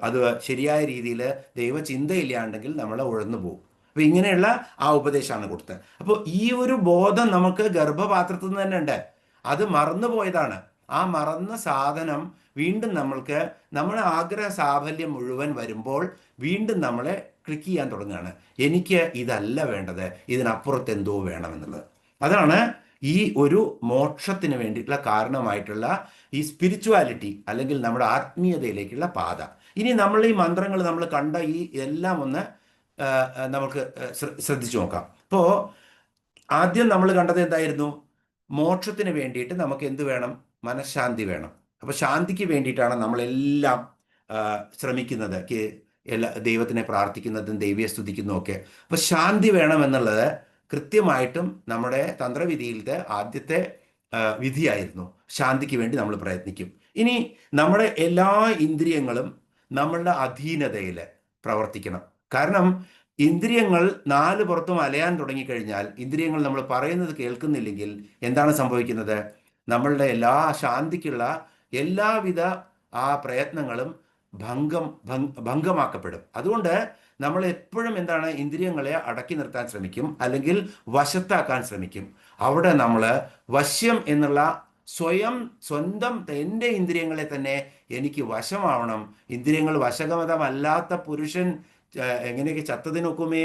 അത് ശരിയായ രീതിയിൽ ദൈവചിന്തയില്ലാണ്ടെങ്കിൽ നമ്മൾ ഉഴന്നു പോകും. അപ്പോൾ ഇങ്ങനെയുള്ള ആ ഉപദേശമാണ് കൊടുത്തത്. അപ്പോൾ ഈ ഒരു ബോധം നമുക്ക് ഗർഭപാത്രത്തിൽ നിന്ന് തന്നെ ഉണ്ട്. അത് മറന്നുപോയതാണ്. ആ മറന്ന സാധനം വീണ്ടും നമ്മൾക്ക് നമ്മുടെ ആഗ്രഹ സാഫല്യം മുഴുവൻ വരുമ്പോൾ വീണ്ടും നമ്മളെ ക്ലിക്ക് ചെയ്യാൻ തുടങ്ങുകയാണ്. എനിക്ക് ഇതല്ല വേണ്ടത്, ഇതിനപ്പുറത്ത് എന്തോ വേണമെന്നുള്ളത്. അതാണ് ഈ ഒരു മോക്ഷത്തിന് വേണ്ടിയിട്ടുള്ള കാരണമായിട്ടുള്ള ഈ സ്പിരിച്വാലിറ്റി അല്ലെങ്കിൽ നമ്മുടെ ആത്മീയതയിലേക്കുള്ള പാത. ഇനി നമ്മൾ ഈ മന്ത്രങ്ങൾ നമ്മൾ കണ്ട ഈ എല്ലാം ഒന്ന് നമുക്ക് ശ്രദ്ധിച്ചു നോക്കാം. അപ്പോൾ ആദ്യം നമ്മൾ കണ്ടത് എന്തായിരുന്നു? മോക്ഷത്തിന് വേണ്ടിയിട്ട് നമുക്ക് എന്ത് വേണം? മനഃശാന്തി വേണം. അപ്പോൾ ശാന്തിക്ക് വേണ്ടിയിട്ടാണ് നമ്മളെല്ലാം ശ്രമിക്കുന്നത്, എല്ലാ ദൈവത്തിനെ പ്രാർത്ഥിക്കുന്നതും ദൈവീയ സ്തുതിക്കുന്നതും ഒക്കെ. അപ്പോൾ ശാന്തി വേണമെന്നുള്ളത് കൃത്യമായിട്ടും നമ്മുടെ തന്ത്രവിധിയിലത്തെ ആദ്യത്തെ വിധിയായിരുന്നു. ശാന്തിക്ക് വേണ്ടി നമ്മൾ പ്രയത്നിക്കും. ഇനി നമ്മുടെ എല്ലാ ഇന്ദ്രിയങ്ങളും നമ്മളുടെ അധീനതയിൽ പ്രവർത്തിക്കണം. കാരണം ഇന്ദ്രിയങ്ങൾ നാല് പുറത്തും അലയാൻ തുടങ്ങിക്കഴിഞ്ഞാൽ, ഇന്ദ്രിയങ്ങൾ നമ്മൾ പറയുന്നത് കേൾക്കുന്നില്ലെങ്കിൽ എന്താണ് സംഭവിക്കുന്നത്? നമ്മളുടെ എല്ലാ ശാന്തിക്കുള്ള എല്ലാവിധ ആ പ്രയത്നങ്ങളും ഭംഗമാക്കപ്പെടും. അതുകൊണ്ട് നമ്മൾ എപ്പോഴും എന്താണ്, ഇന്ദ്രിയങ്ങളെ അടക്കി നിർത്താൻ ശ്രമിക്കും, അല്ലെങ്കിൽ വശത്താക്കാൻ ശ്രമിക്കും. അവിടെ നമ്മൾ വശ്യം എന്നുള്ള സ്വന്തം എൻ്റെ ഇന്ദ്രിയങ്ങളെ തന്നെ എനിക്ക് വശമാവണം. ഇന്ദ്രിയങ്ങൾ വശഗമതമല്ലാത്ത പുരുഷൻ എങ്ങനെയൊക്കെ ചത്തതിനൊക്കുമേ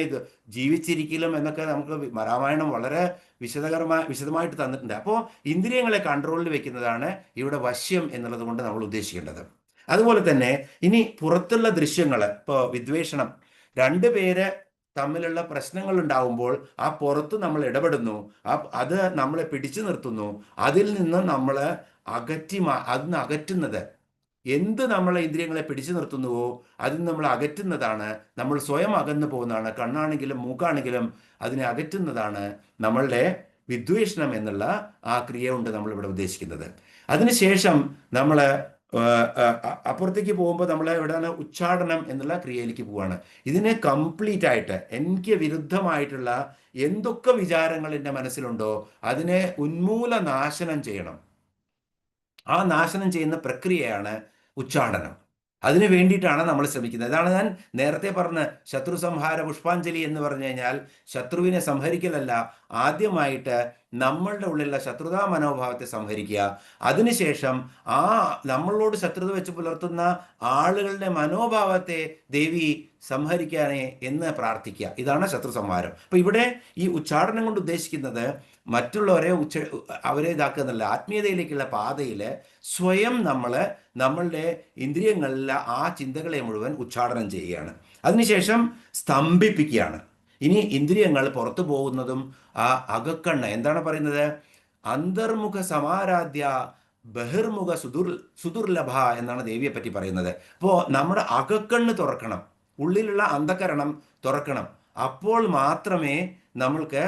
ജീവിച്ചിരിക്കലും എന്നൊക്കെ നമുക്ക് രാമായണം വളരെ വിശദമായിട്ട് തന്നിട്ടുണ്ട്. അപ്പോൾ ഇന്ദ്രിയങ്ങളെ കൺട്രോളിൽ വെക്കുന്നതാണ് ഇവിടെ വശ്യം എന്നുള്ളത് കൊണ്ട് നമ്മൾ ഉദ്ദേശിക്കേണ്ടത്. അതുപോലെ തന്നെ ഇനി പുറത്തുള്ള ദൃശ്യങ്ങൾ, ഇപ്പോൾ വിദ്വേഷണം, രണ്ടുപേര് തമ്മിലുള്ള പ്രശ്നങ്ങൾ ഉണ്ടാവുമ്പോൾ ആ പുറത്ത് നമ്മൾ ഇടപെടുന്നു, അത് നമ്മളെ പിടിച്ചു നിർത്തുന്നു. അതിൽ നിന്ന് നമ്മൾ അതിന് അകറ്റുന്നത്, എന്ത് നമ്മളെ ഇന്ദ്രിയങ്ങളെ പിടിച്ചു നിർത്തുന്നുവോ അതിൽ നമ്മൾ അകറ്റുന്നതാണ്, നമ്മൾ സ്വയം അകന്നു പോകുന്നതാണ്. കണ്ണാണെങ്കിലും മൂക്കാണെങ്കിലും അതിനെ അകറ്റുന്നതാണ് നമ്മളുടെ വിദ്വേഷണം എന്നുള്ള ആ ക്രിയ കൊണ്ട് നമ്മളിവിടെ ഉദ്ദേശിക്കുന്നത്. അതിനുശേഷം നമ്മൾ അപ്പുറത്തേക്ക് പോകുമ്പോൾ നമ്മൾ എവിടെയാണ്? ഉച്ചാടനം എന്നുള്ള ക്രിയയിലേക്ക് പോവാണ്. ഇതിനെ കംപ്ലീറ്റ് ആയിട്ട് എനിക്ക് വിരുദ്ധമായിട്ടുള്ള എന്തൊക്കെ വിചാരങ്ങൾ എൻ്റെ മനസ്സിലുണ്ടോ അതിനെ ഉന്മൂലനാശനം ചെയ്യണം. ആ നാശനം ചെയ്യുന്ന പ്രക്രിയയാണ് ഉച്ചാടനം. അതിനു വേണ്ടിയിട്ടാണ് നമ്മൾ ശ്രമിക്കുന്നത്. ഇതാണ് ഞാൻ നേരത്തെ പറഞ്ഞ ശത്രു സംഹാര പുഷ്പാഞ്ജലി എന്ന് പറഞ്ഞു കഴിഞ്ഞാൽ ശത്രുവിനെ സംഹരിക്കലല്ല, ആദ്യമായിട്ട് നമ്മളുടെ ഉള്ളിലുള്ള ശത്രുതാ മനോഭാവത്തെ സംഹരിക്കുക. അതിനുശേഷം ആ നമ്മളോട് ശത്രുത വെച്ച് പുലർത്തുന്ന ആളുകളുടെ മനോഭാവത്തെ ദേവി സംഹരിക്കാനേ എന്ന് പ്രാർത്ഥിക്കുക. ഇതാണ് ശത്രു സംഹാരം. അപ്പോൾ ഇവിടെ ഈ ഉച്ചാടനം കൊണ്ട് ഉദ്ദേശിക്കുന്നത് മറ്റുള്ളവരെ അവരെ ഇതാക്കുന്നല്ല, ആത്മീയതയിലേക്കുള്ള പാതയിൽ സ്വയം നമ്മളുടെ ഇന്ദ്രിയങ്ങളിലെ ആ ചിന്തകളെ മുഴുവൻ ഉച്ചാടനം ചെയ്യുകയാണ്. അതിനുശേഷം സ്തംഭിപ്പിക്കുകയാണ്. ഇനി ഇന്ദ്രിയങ്ങൾ പുറത്തു പോകുന്നതും ആ അകക്കണ്ണ് എന്താണ് പറയുന്നത്? അന്തർമുഖ സമാരാധ്യ ബഹിർമുഖ സുദുർലഭ എന്നാണ് ദേവിയെ പറ്റി പറയുന്നത്. അപ്പോൾ നമ്മുടെ അകക്കണ്ണ് തുറക്കണം, ഉള്ളിലുള്ള അന്ധകരണം തുറക്കണം. അപ്പോൾ മാത്രമേ നമ്മൾക്ക്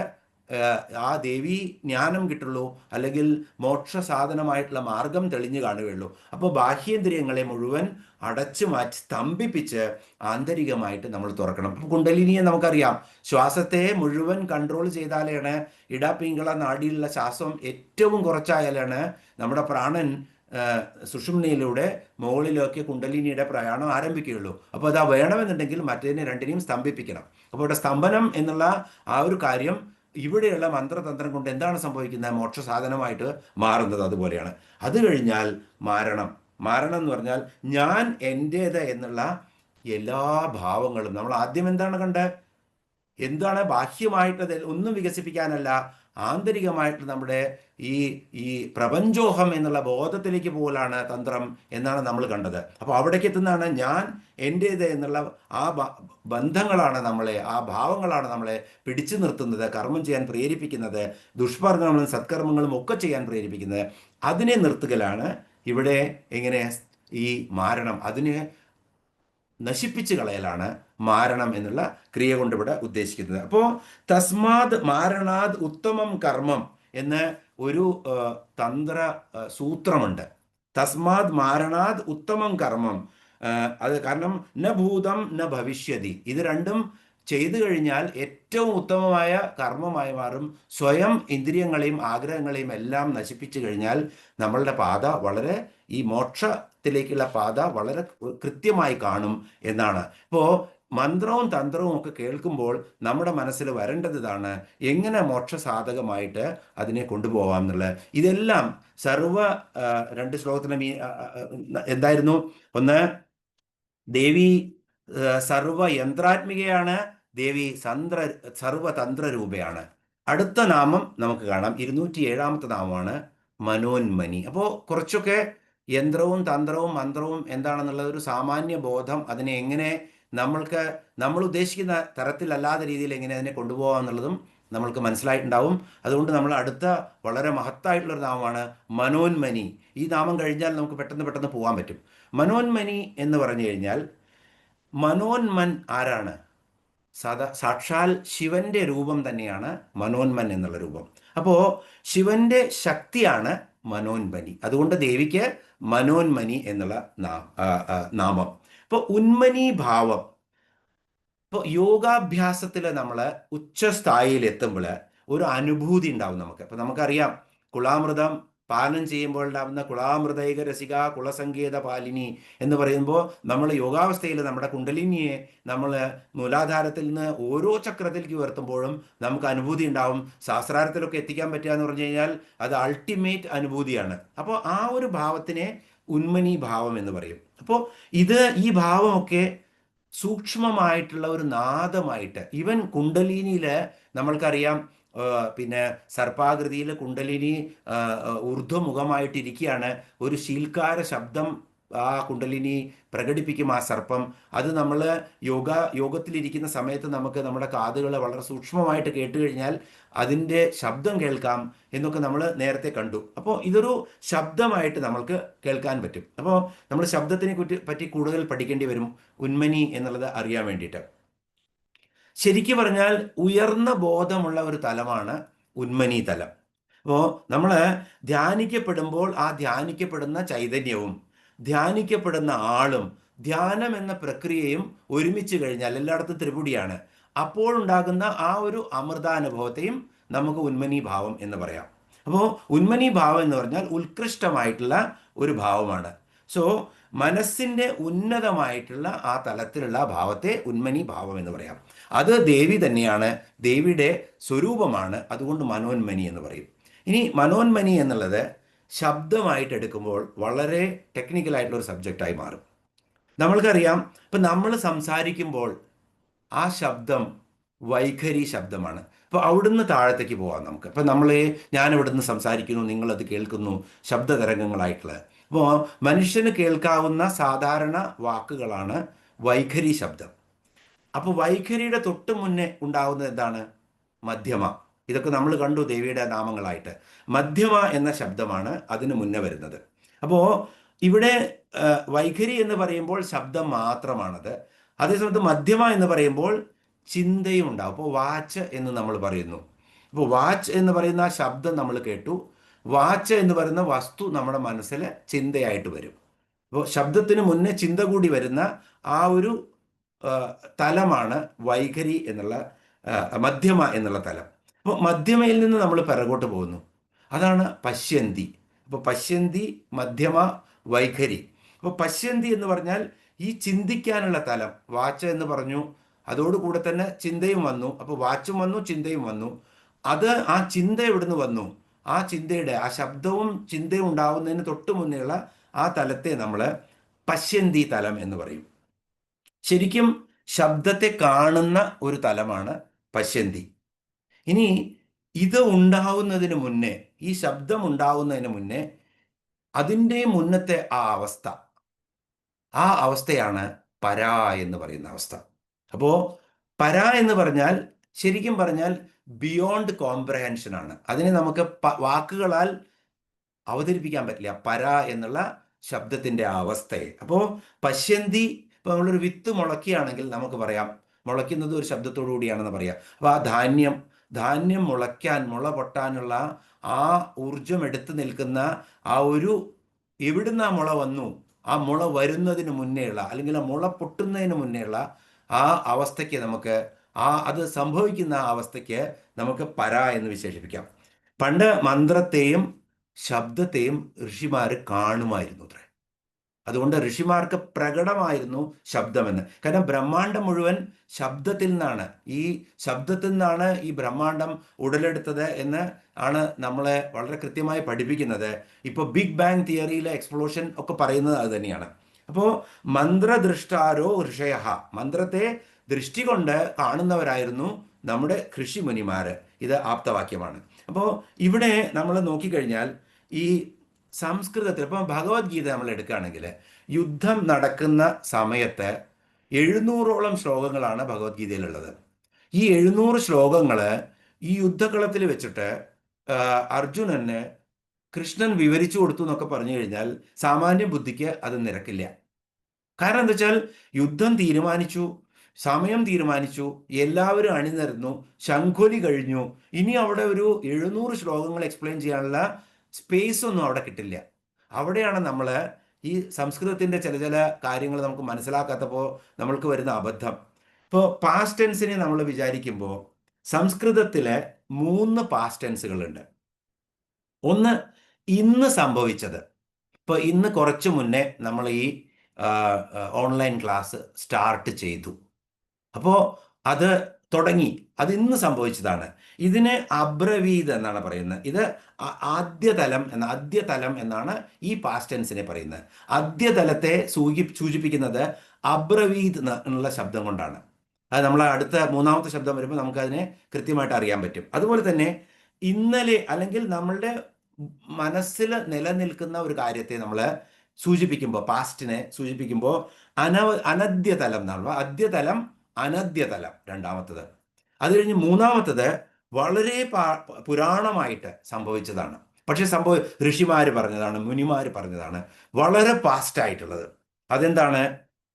ആ ദേവി ജ്ഞാനം കിട്ടുള്ളൂ, അല്ലെങ്കിൽ മോക്ഷ സാധനമായിട്ടുള്ള മാർഗം തെളിഞ്ഞു കാണുകയുള്ളൂ. അപ്പോൾ ബാഹ്യേന്ദ്രിയങ്ങളെ മുഴുവൻ അടച്ചു മാറ്റി സ്തംഭിപ്പിച്ച് ആന്തരികമായിട്ട് നമ്മൾ തുറക്കണം. കുണ്ടലിനിയെ നമുക്കറിയാം, ശ്വാസത്തെ മുഴുവൻ കൺട്രോൾ ചെയ്താലാണ്, ഇടപിംഗള നാഡിയിലുള്ള ശ്വാസം ഏറ്റവും കുറച്ചായാലാണ് നമ്മുടെ പ്രാണൻ സുഷുമ്നയിലൂടെ മുകളിലേക്ക് കുണ്ടലിനിയുടെ പ്രയാണം ആരംഭിക്കുകയുള്ളൂ. അപ്പോൾ അത് വേണമെന്നുണ്ടെങ്കിൽ മറ്റേതിനെ രണ്ടിനെയും സ്തംഭിപ്പിക്കണം. അപ്പോൾ ഇവിടെ സ്തംഭനം എന്നുള്ള ആ ഒരു കാര്യം ഇവിടെയുള്ള മന്ത്രതന്ത്രം കൊണ്ട് എന്താണ് സംഭവിക്കുന്നത്? മോക്ഷ സാധനമായിട്ട് മാറുന്നത് അതുപോലെയാണ്. അത് കഴിഞ്ഞാൽ മാരണം എന്ന് പറഞ്ഞാൽ ഞാൻ എൻ്റേത് എന്നുള്ള എല്ലാ ഭാവങ്ങളും നമ്മൾ ആദ്യം എന്താണ് കണ്ടത്? എന്താണ് ബാഹ്യമായിട്ട് ഒന്നും വികസിപ്പിക്കാനല്ല, ആന്തരികമായിട്ട് നമ്മുടെ ഈ പ്രപഞ്ചോഹം എന്നുള്ള ബോധത്തിലേക്ക് പോലാണ് തന്ത്രം എന്നാണ് നമ്മൾ കണ്ടത്. അപ്പോൾ അവിടേക്ക് എത്തുന്നതാണ് ഞാൻ എൻ്റേത് എന്നുള്ള ആ ബന്ധങ്ങളാണ് നമ്മളെ, ആ ഭാവങ്ങളാണ് നമ്മളെ പിടിച്ചു നിർത്തുന്നത്, കർമ്മം ചെയ്യാൻ പ്രേരിപ്പിക്കുന്നത്, ദുഷ്കർമ്മങ്ങളും സത്കർമ്മങ്ങളും ഒക്കെ ചെയ്യാൻ പ്രേരിപ്പിക്കുന്നത്. അതിനെ നിർത്തുകയാണ് ഇവിടെ എങ്ങനെ ഈ മാരണം, അതിനെ നശിപ്പിച്ച് കളയലാണ് മാരണം എന്നുള്ള ക്രിയ കൊണ്ട് ഇവിടെ ഉദ്ദേശിക്കുന്നത്. അപ്പോൾ തസ്മാത് മാരണാത് ഉത്തമം കർമ്മം എന്ന് ഒരു തന്ത്ര സൂത്രമുണ്ട്. തസ്മാത് മാരണാത് ഉത്തമം കർമ്മം. അത് കാരണം ന ഭൂതം ന ഭവിഷ്യതി, ഇത് രണ്ടും ചെയ്തു കഴിഞ്ഞാൽ ഏറ്റവും ഉത്തമമായ കർമ്മമായി മാറും. സ്വയം ഇന്ദ്രിയങ്ങളെയും ആഗ്രഹങ്ങളെയും എല്ലാം നശിപ്പിച്ചു കഴിഞ്ഞാൽ നമ്മളുടെ പാത വളരെ, ഈ മോക്ഷത്തിലേക്കുള്ള പാത വളരെ കൃത്യമായി കാണും എന്നാണ്. ഇപ്പോൾ മന്ത്രവും തന്ത്രവും ഒക്കെ കേൾക്കുമ്പോൾ നമ്മുടെ മനസ്സിൽ വരേണ്ടത് ഇതാണ്: എങ്ങനെ മോക്ഷസാധകമായിട്ട് അതിനെ കൊണ്ടുപോകാം എന്നുള്ളത്. ഇതെല്ലാം രണ്ട് ശ്ലോകത്തിലെ എന്തായിരുന്നു? ഒന്ന്, ദേവി സർവയന്ത്രാത്മികയാണ്, ദേവി സർവതന്ത്ര രൂപയാണ്. അടുത്ത നാമം നമുക്ക് കാണാം, 207-ാമത്തെ നാമമാണ് മനോന്മനി. അപ്പോൾ കുറച്ചൊക്കെ യന്ത്രവും തന്ത്രവും മന്ത്രവും എന്താണെന്നുള്ള ഒരു സാമാന്യ ബോധം, അതിനെ എങ്ങനെ നമ്മൾ ഉദ്ദേശിക്കുന്ന തരത്തിലല്ലാത്ത രീതിയിൽ എങ്ങനെ അതിനെ കൊണ്ടുപോകാം എന്നുള്ളതും നമ്മൾക്ക് മനസ്സിലായിട്ടുണ്ടാവും. അതുകൊണ്ട് നമ്മൾ അടുത്ത വളരെ മഹത്തായിട്ടുള്ളൊരു നാമമാണ് മനോന്മനി. ഈ നാമം കഴിഞ്ഞാൽ നമുക്ക് പെട്ടെന്ന് പോകാൻ പറ്റും. മനോന്മനി എന്ന് പറഞ്ഞു കഴിഞ്ഞാൽ, മനോന്മൻ ആരാണ്? സാക്ഷാൽ ശിവന്റെ രൂപം തന്നെയാണ് മനോന്മൻ എന്നുള്ള രൂപം. അപ്പോൾ ശിവന്റെ ശക്തിയാണ് മനോന്മനി. അതുകൊണ്ട് ദേവിക്ക് മനോന്മനി എന്നുള്ള നാമം. ഇപ്പോൾ ഉന്മനി ഭാവം, ഇപ്പോൾ യോഗാഭ്യാസത്തിൽ നമ്മൾ ഉച്ചസ്ഥായിയിൽ എത്തുമ്പോൾ ഒരു അനുഭൂതി ഉണ്ടാവും നമുക്ക്. അപ്പം നമുക്കറിയാം, കുളാമൃതം പാലനം ചെയ്യുമ്പോൾ ഉണ്ടാകുന്ന കുളാമൃതൈക രസിക കുളസങ്കേത പാലിനി എന്ന് പറയുമ്പോൾ, നമ്മൾ യോഗാവസ്ഥയിൽ നമ്മുടെ കുണ്ടലിനിയെ നമ്മൾ മൂലാധാരത്തിൽ നിന്ന് ഓരോ ചക്രത്തിലേക്ക് ഉയർത്തുമ്പോഴും നമുക്ക് അനുഭൂതി ഉണ്ടാവും. ശാസ്ത്രാർത്ഥത്തിലൊക്കെ എത്തിക്കാൻ പറ്റുക എന്ന് പറഞ്ഞു കഴിഞ്ഞാൽ അത് അൾട്ടിമേറ്റ് അനുഭൂതിയാണ്. അപ്പോൾ ആ ഒരു ഭാവത്തിനെ ഉന്മനി ഭാവം എന്ന് പറയും. അപ്പോൾ ഈ ഭാവമൊക്കെ സൂക്ഷ്മമായിട്ടുള്ള ഒരു നാദമായിട്ട്, ഈവൻ കുണ്ടലിനിയിൽ നമ്മൾക്കറിയാം, പിന്നെ സർപ്പാകൃതിയിൽ കുണ്ടലിനി ഊർധ്വമുഖമായിട്ടിരിക്കുകയാണ്. ഒരു ശീൽക്കാര ശബ്ദം ആ കുണ്ടലിനി പ്രകടിപ്പിക്കും, ആ സർപ്പം. അത് നമ്മൾ യോഗത്തിലിരിക്കുന്ന സമയത്ത് നമുക്ക് നമ്മുടെ കാതുകൾ വളരെ സൂക്ഷ്മമായിട്ട് കേട്ട് കഴിഞ്ഞാൽ അതിൻ്റെ ശബ്ദം കേൾക്കാം എന്നൊക്കെ നമ്മൾ നേരത്തെ കണ്ടു. അപ്പോൾ ഇതൊരു ശബ്ദമായിട്ട് നമ്മൾക്ക് കേൾക്കാൻ പറ്റും. അപ്പോൾ നമ്മൾ ശബ്ദത്തിനെ പറ്റി കൂടുതൽ പഠിക്കേണ്ടി വരും ഉന്മനി എന്നുള്ളത് അറിയാൻ വേണ്ടിയിട്ട്. ശരിക്കും പറഞ്ഞാൽ ഉയർന്ന ബോധമുള്ള ഒരു തലമാണ് ഉന്മനി തലം. അപ്പോൾ നമ്മൾ ധ്യാനിക്കപ്പെടുമ്പോൾ ആ ധ്യാനിക്കപ്പെടുന്ന ചൈതന്യവും ധ്യാനിക്കപ്പെടുന്ന ആളും ധ്യാനം എന്ന പ്രക്രിയയും ഒരുമിച്ച് കഴിഞ്ഞാൽ, എല്ലായിടത്തും ത്രിപുടിയാണ്, അപ്പോഴുണ്ടാകുന്ന ആ ഒരു അമൃതാനുഭവത്തെയും നമുക്ക് ഉന്മനി ഭാവം എന്ന് പറയാം. അപ്പോൾ ഉന്മനി ഭാവം എന്ന് പറഞ്ഞാൽ ഉത്കൃഷ്ടമായിട്ടുള്ള ഒരു ഭാവമാണ്. സോ മനസ്സിൻ്റെ ഉന്നതമായിട്ടുള്ള ആ തലത്തിലുള്ള ഭാവത്തെ ഉന്മനി ഭാവം എന്ന് പറയാം. അത് ദേവി തന്നെയാണ്, ദേവിയുടെ സ്വരൂപമാണ്. അതുകൊണ്ട് മനോന്മനി എന്ന് പറയും. ഇനി മനോന്മനി എന്നുള്ളത് ശബ്ദമായിട്ട് എടുക്കുമ്പോൾ വളരെ ടെക്നിക്കലായിട്ടുള്ള ഒരു സബ്ജക്റ്റായി മാറും. നമ്മൾക്കറിയാം, ഇപ്പം നമ്മൾ സംസാരിക്കുമ്പോൾ ആ ശബ്ദം വൈഖരി ശബ്ദമാണ്. അപ്പോൾ അവിടുന്ന് താഴത്തേക്ക് പോകാം നമുക്ക്. അപ്പം ഞാൻ ഇവിടുന്ന് സംസാരിക്കുന്നു, നിങ്ങളത് കേൾക്കുന്നു, ശബ്ദതരംഗങ്ങളായിട്ടുള്ളത്. അപ്പോൾ മനുഷ്യന് കേൾക്കാവുന്ന സാധാരണ വാക്കുകളാണ് വൈഖരി ശബ്ദം. അപ്പോൾ വൈഖരിയുടെ തൊട്ട് മുന്നേ ഉണ്ടാകുന്നത് എന്താണ്? മധ്യമ. ഇതൊക്കെ നമ്മൾ കണ്ടു ദേവിയുടെ നാമങ്ങളായിട്ട്. മധ്യമ എന്ന ശബ്ദമാണ് അതിന് മുന്നേ വരുന്നത്. അപ്പോൾ ഇവിടെ വൈഖരി എന്ന് പറയുമ്പോൾ ശബ്ദം മാത്രമാണത്. അതേസമയത്ത് മധ്യമ എന്ന് പറയുമ്പോൾ ചിന്തയും ഉണ്ടാവും. അപ്പോൾ വാച്ച് എന്ന് നമ്മൾ പറയുന്നു. അപ്പോൾ വാച്ച് എന്ന് പറയുന്ന ആ ശബ്ദം നമ്മൾ കേട്ടു. വാച്ച് എന്ന് പറയുന്ന വസ്തു നമ്മുടെ മനസ്സിൽ ചിന്തയായിട്ട് വരും. അപ്പോൾ ശബ്ദത്തിന് മുന്നേ ചിന്ത കൂടി വരുന്ന ആ ഒരു തലമാണ് വൈഖരി എന്നുള്ള മധ്യമ എന്നുള്ള തലം. അപ്പോൾ മധ്യമയിൽ നിന്ന് നമ്മൾ പിറകോട്ട് പോകുന്നു, അതാണ് പശ്യന്തി. അപ്പോൾ പശ്യന്തി, മധ്യമ, വൈഖരി. അപ്പോൾ പശ്യന്തി എന്ന് പറഞ്ഞാൽ ഈ ചിന്തിക്കാനുള്ള തലം. വാച്ച് എന്ന് പറഞ്ഞു, അതോടുകൂടെ തന്നെ ചിന്തയും വന്നു. അപ്പോൾ വാച്ചും വന്നു, ചിന്തയും വന്നു. ആ ചിന്ത എവിടുന്ന് വന്നു? ആ ചിന്തയുടെ, ആ ശബ്ദവും ചിന്തയും ഉണ്ടാവുന്നതിന് തൊട്ട് മുന്നേയുള്ള ആ തലത്തെ നമ്മൾ പശ്യന്തി തലം എന്ന് പറയും. ശരിക്കും ശബ്ദത്തെ കാണുന്ന ഒരു തലമാണ് പശ്യന്തി. ഇനി ഇത് ഉണ്ടാവുന്നതിന് മുന്നേ, ഈ ശബ്ദം ഉണ്ടാവുന്നതിന് മുന്നേ അതിൻ്റെ മുന്നത്തെ ആ അവസ്ഥയാണ് പരാ എന്ന് പറയുന്ന അവസ്ഥ. അപ്പോൾ പരാ എന്ന് പറഞ്ഞാൽ ശരിക്കും പറഞ്ഞാൽ ബിയോണ്ട് കോംപ്രഹെൻഷനാണ്. അതിനെ നമുക്ക് വാക്കുകളാൽ അവതരിപ്പിക്കാൻ പറ്റില്ല, പരാ എന്നുള്ള ശബ്ദത്തിൻ്റെ ആ അവസ്ഥയെ. അപ്പോൾ പശ്യന്തി, ഇപ്പോൾ നമ്മളൊരു വിത്ത് മുളയ്ക്കുകയാണെങ്കിൽ നമുക്ക് പറയാം, മുളയ്ക്കുന്നത് ഒരു ശബ്ദത്തോടു കൂടിയാണെന്ന് പറയാം. അപ്പോൾ ആ ധാന്യം മുള പൊട്ടാനുള്ള ആ ഊർജം എടുത്തു നിൽക്കുന്ന ആ ഒരു എവിടുന്ന് ആ മുള വന്നു, ആ മുള വരുന്നതിന് മുന്നേയുള്ള അല്ലെങ്കിൽ ആ മുള പൊട്ടുന്നതിന് മുന്നേയുള്ള ആ അവസ്ഥയ്ക്ക് നമുക്ക് അത് സംഭവിക്കുന്ന ആ അവസ്ഥയ്ക്ക് നമുക്ക് പര എന്ന് വിശേഷിപ്പിക്കാം. പണ്ട് മന്ത്രത്തെയും ശബ്ദത്തെയും ഋഷിമാർ കാണുമായിരുന്നു അത്രേ. അതുകൊണ്ട് ഋഷിമാർക്ക് പ്രകടമായിരുന്നു ശബ്ദമെന്ന്. കാരണം ബ്രഹ്മാണ്ടം മുഴുവൻ ശബ്ദത്തിൽ നിന്നാണ്, ഈ ശബ്ദത്തിൽ നിന്നാണ് ഈ ബ്രഹ്മാണ്ടം ഉടലെടുത്തത് എന്ന് ആണ് നമ്മളെ വളരെ കൃത്യമായി പഠിപ്പിക്കുന്നത്. ഇപ്പോൾ ബിഗ് ബാങ് തിയറിയിലെ എക്സ്പ്ലോഷൻ ഒക്കെ പറയുന്നത് അത് തന്നെയാണ്. അപ്പോൾ മന്ത്രദൃഷ്ടാരോ ഋഷയ, മന്ത്രത്തെ ദൃഷ്ടി കൊണ്ട് കാണുന്നവരായിരുന്നു നമ്മുടെ ഋഷിമുനിമാർ. ഇത് ആപ്തവാക്യമാണ്. അപ്പോൾ ഇവിടെ നമ്മൾ നോക്കിക്കഴിഞ്ഞാൽ ഈ സംസ്കൃതത്തിൽ ഇപ്പം ഭഗവത്ഗീത നമ്മൾ എടുക്കുകയാണെങ്കിൽ യുദ്ധം നടക്കുന്ന സമയത്ത് 700ഓളം ശ്ലോകങ്ങളാണ് ഭഗവത്ഗീതയിലുള്ളത്. ഈ 700 ശ്ലോകങ്ങൾ ഈ യുദ്ധകളത്തിൽ വെച്ചിട്ട് അർജുനന് കൃഷ്ണൻ വിവരിച്ചു കൊടുത്തു എന്നൊക്കെ പറഞ്ഞു കഴിഞ്ഞാൽ സാമാന്യ ബുദ്ധിക്ക് അത് നിരക്കില്ല. കാരണം എന്താ വെച്ചാൽ യുദ്ധം തീരുമാനിച്ചു, സമയം തീരുമാനിച്ചു, എല്ലാവരും അണിനിരന്നു, ശംഖുലി കഴിഞ്ഞു. ഇനി അവിടെ ഒരു 700 ശ്ലോകങ്ങൾ എക്സ്പ്ലെയിൻ ചെയ്യാനുള്ള സ്പേസ് ഒന്നും അവിടെ കിട്ടില്ല. അവിടെയാണ് നമ്മൾ ഈ സംസ്കൃതത്തിൻ്റെ ചില ചില കാര്യങ്ങൾ നമുക്ക് മനസ്സിലാക്കാത്തപ്പോൾ നമ്മൾക്ക് വരുന്ന അബദ്ധം. ഇപ്പോൾ പാസ്റ്റ് ടെൻസിനെ നമ്മൾ വിചാരിക്കുമ്പോൾ സംസ്കൃതത്തിലെ 3 പാസ്റ്റ് ടെൻസുകളുണ്ട്. ഒന്ന് ഇന്ന് സംഭവിച്ചത്. ഇപ്പോൾ ഇന്ന് കുറച്ച് മുന്നേ നമ്മൾ ഈ ഓൺലൈൻ ക്ലാസ് സ്റ്റാർട്ട് ചെയ്തു. അപ്പോൾ അത് തുടങ്ങി, അത് ഇന്ന് സംഭവിച്ചതാണ്. ഇതിനെ അബ്രവീത് എന്നാണ് പറയുന്നത്. ഇത് ആദ്യതലം എന്നാണ് ഈ പാസ്റ്റ് ടെൻസിനെ പറയുന്നത്. ആദ്യതലത്തെ സൂചിപ്പിക്കുന്നത് അബ്രവീത് എന്നുള്ള ശബ്ദം കൊണ്ടാണ്. അത് നമ്മൾ അടുത്ത 3ാമത്തെ ശബ്ദം വരുമ്പോൾ നമുക്കതിനെ കൃത്യമായിട്ട് അറിയാൻ പറ്റും. അതുപോലെ തന്നെ ഇന്നലെ അല്ലെങ്കിൽ നമ്മളുടെ മനസ്സിൽ നിലനിൽക്കുന്ന ഒരു കാര്യത്തെ നമ്മൾ സൂചിപ്പിക്കുമ്പോൾ, പാസ്റ്റിനെ സൂചിപ്പിക്കുമ്പോൾ അനദ്യതലം എന്നാണ്. ആദ്യതലം, അനദ്യതലം രണ്ടാമത്തത്. അത് കഴിഞ്ഞ് 3ാമത്തത് വളരെ പുരാണമായിട്ട് സംഭവിച്ചതാണ്. പക്ഷെ ഋഷിമാർ പറഞ്ഞതാണ്, മുനിമാർ പറഞ്ഞതാണ്, വളരെ പാസ്റ്റായിട്ടുള്ളത്. അതെന്താണ്?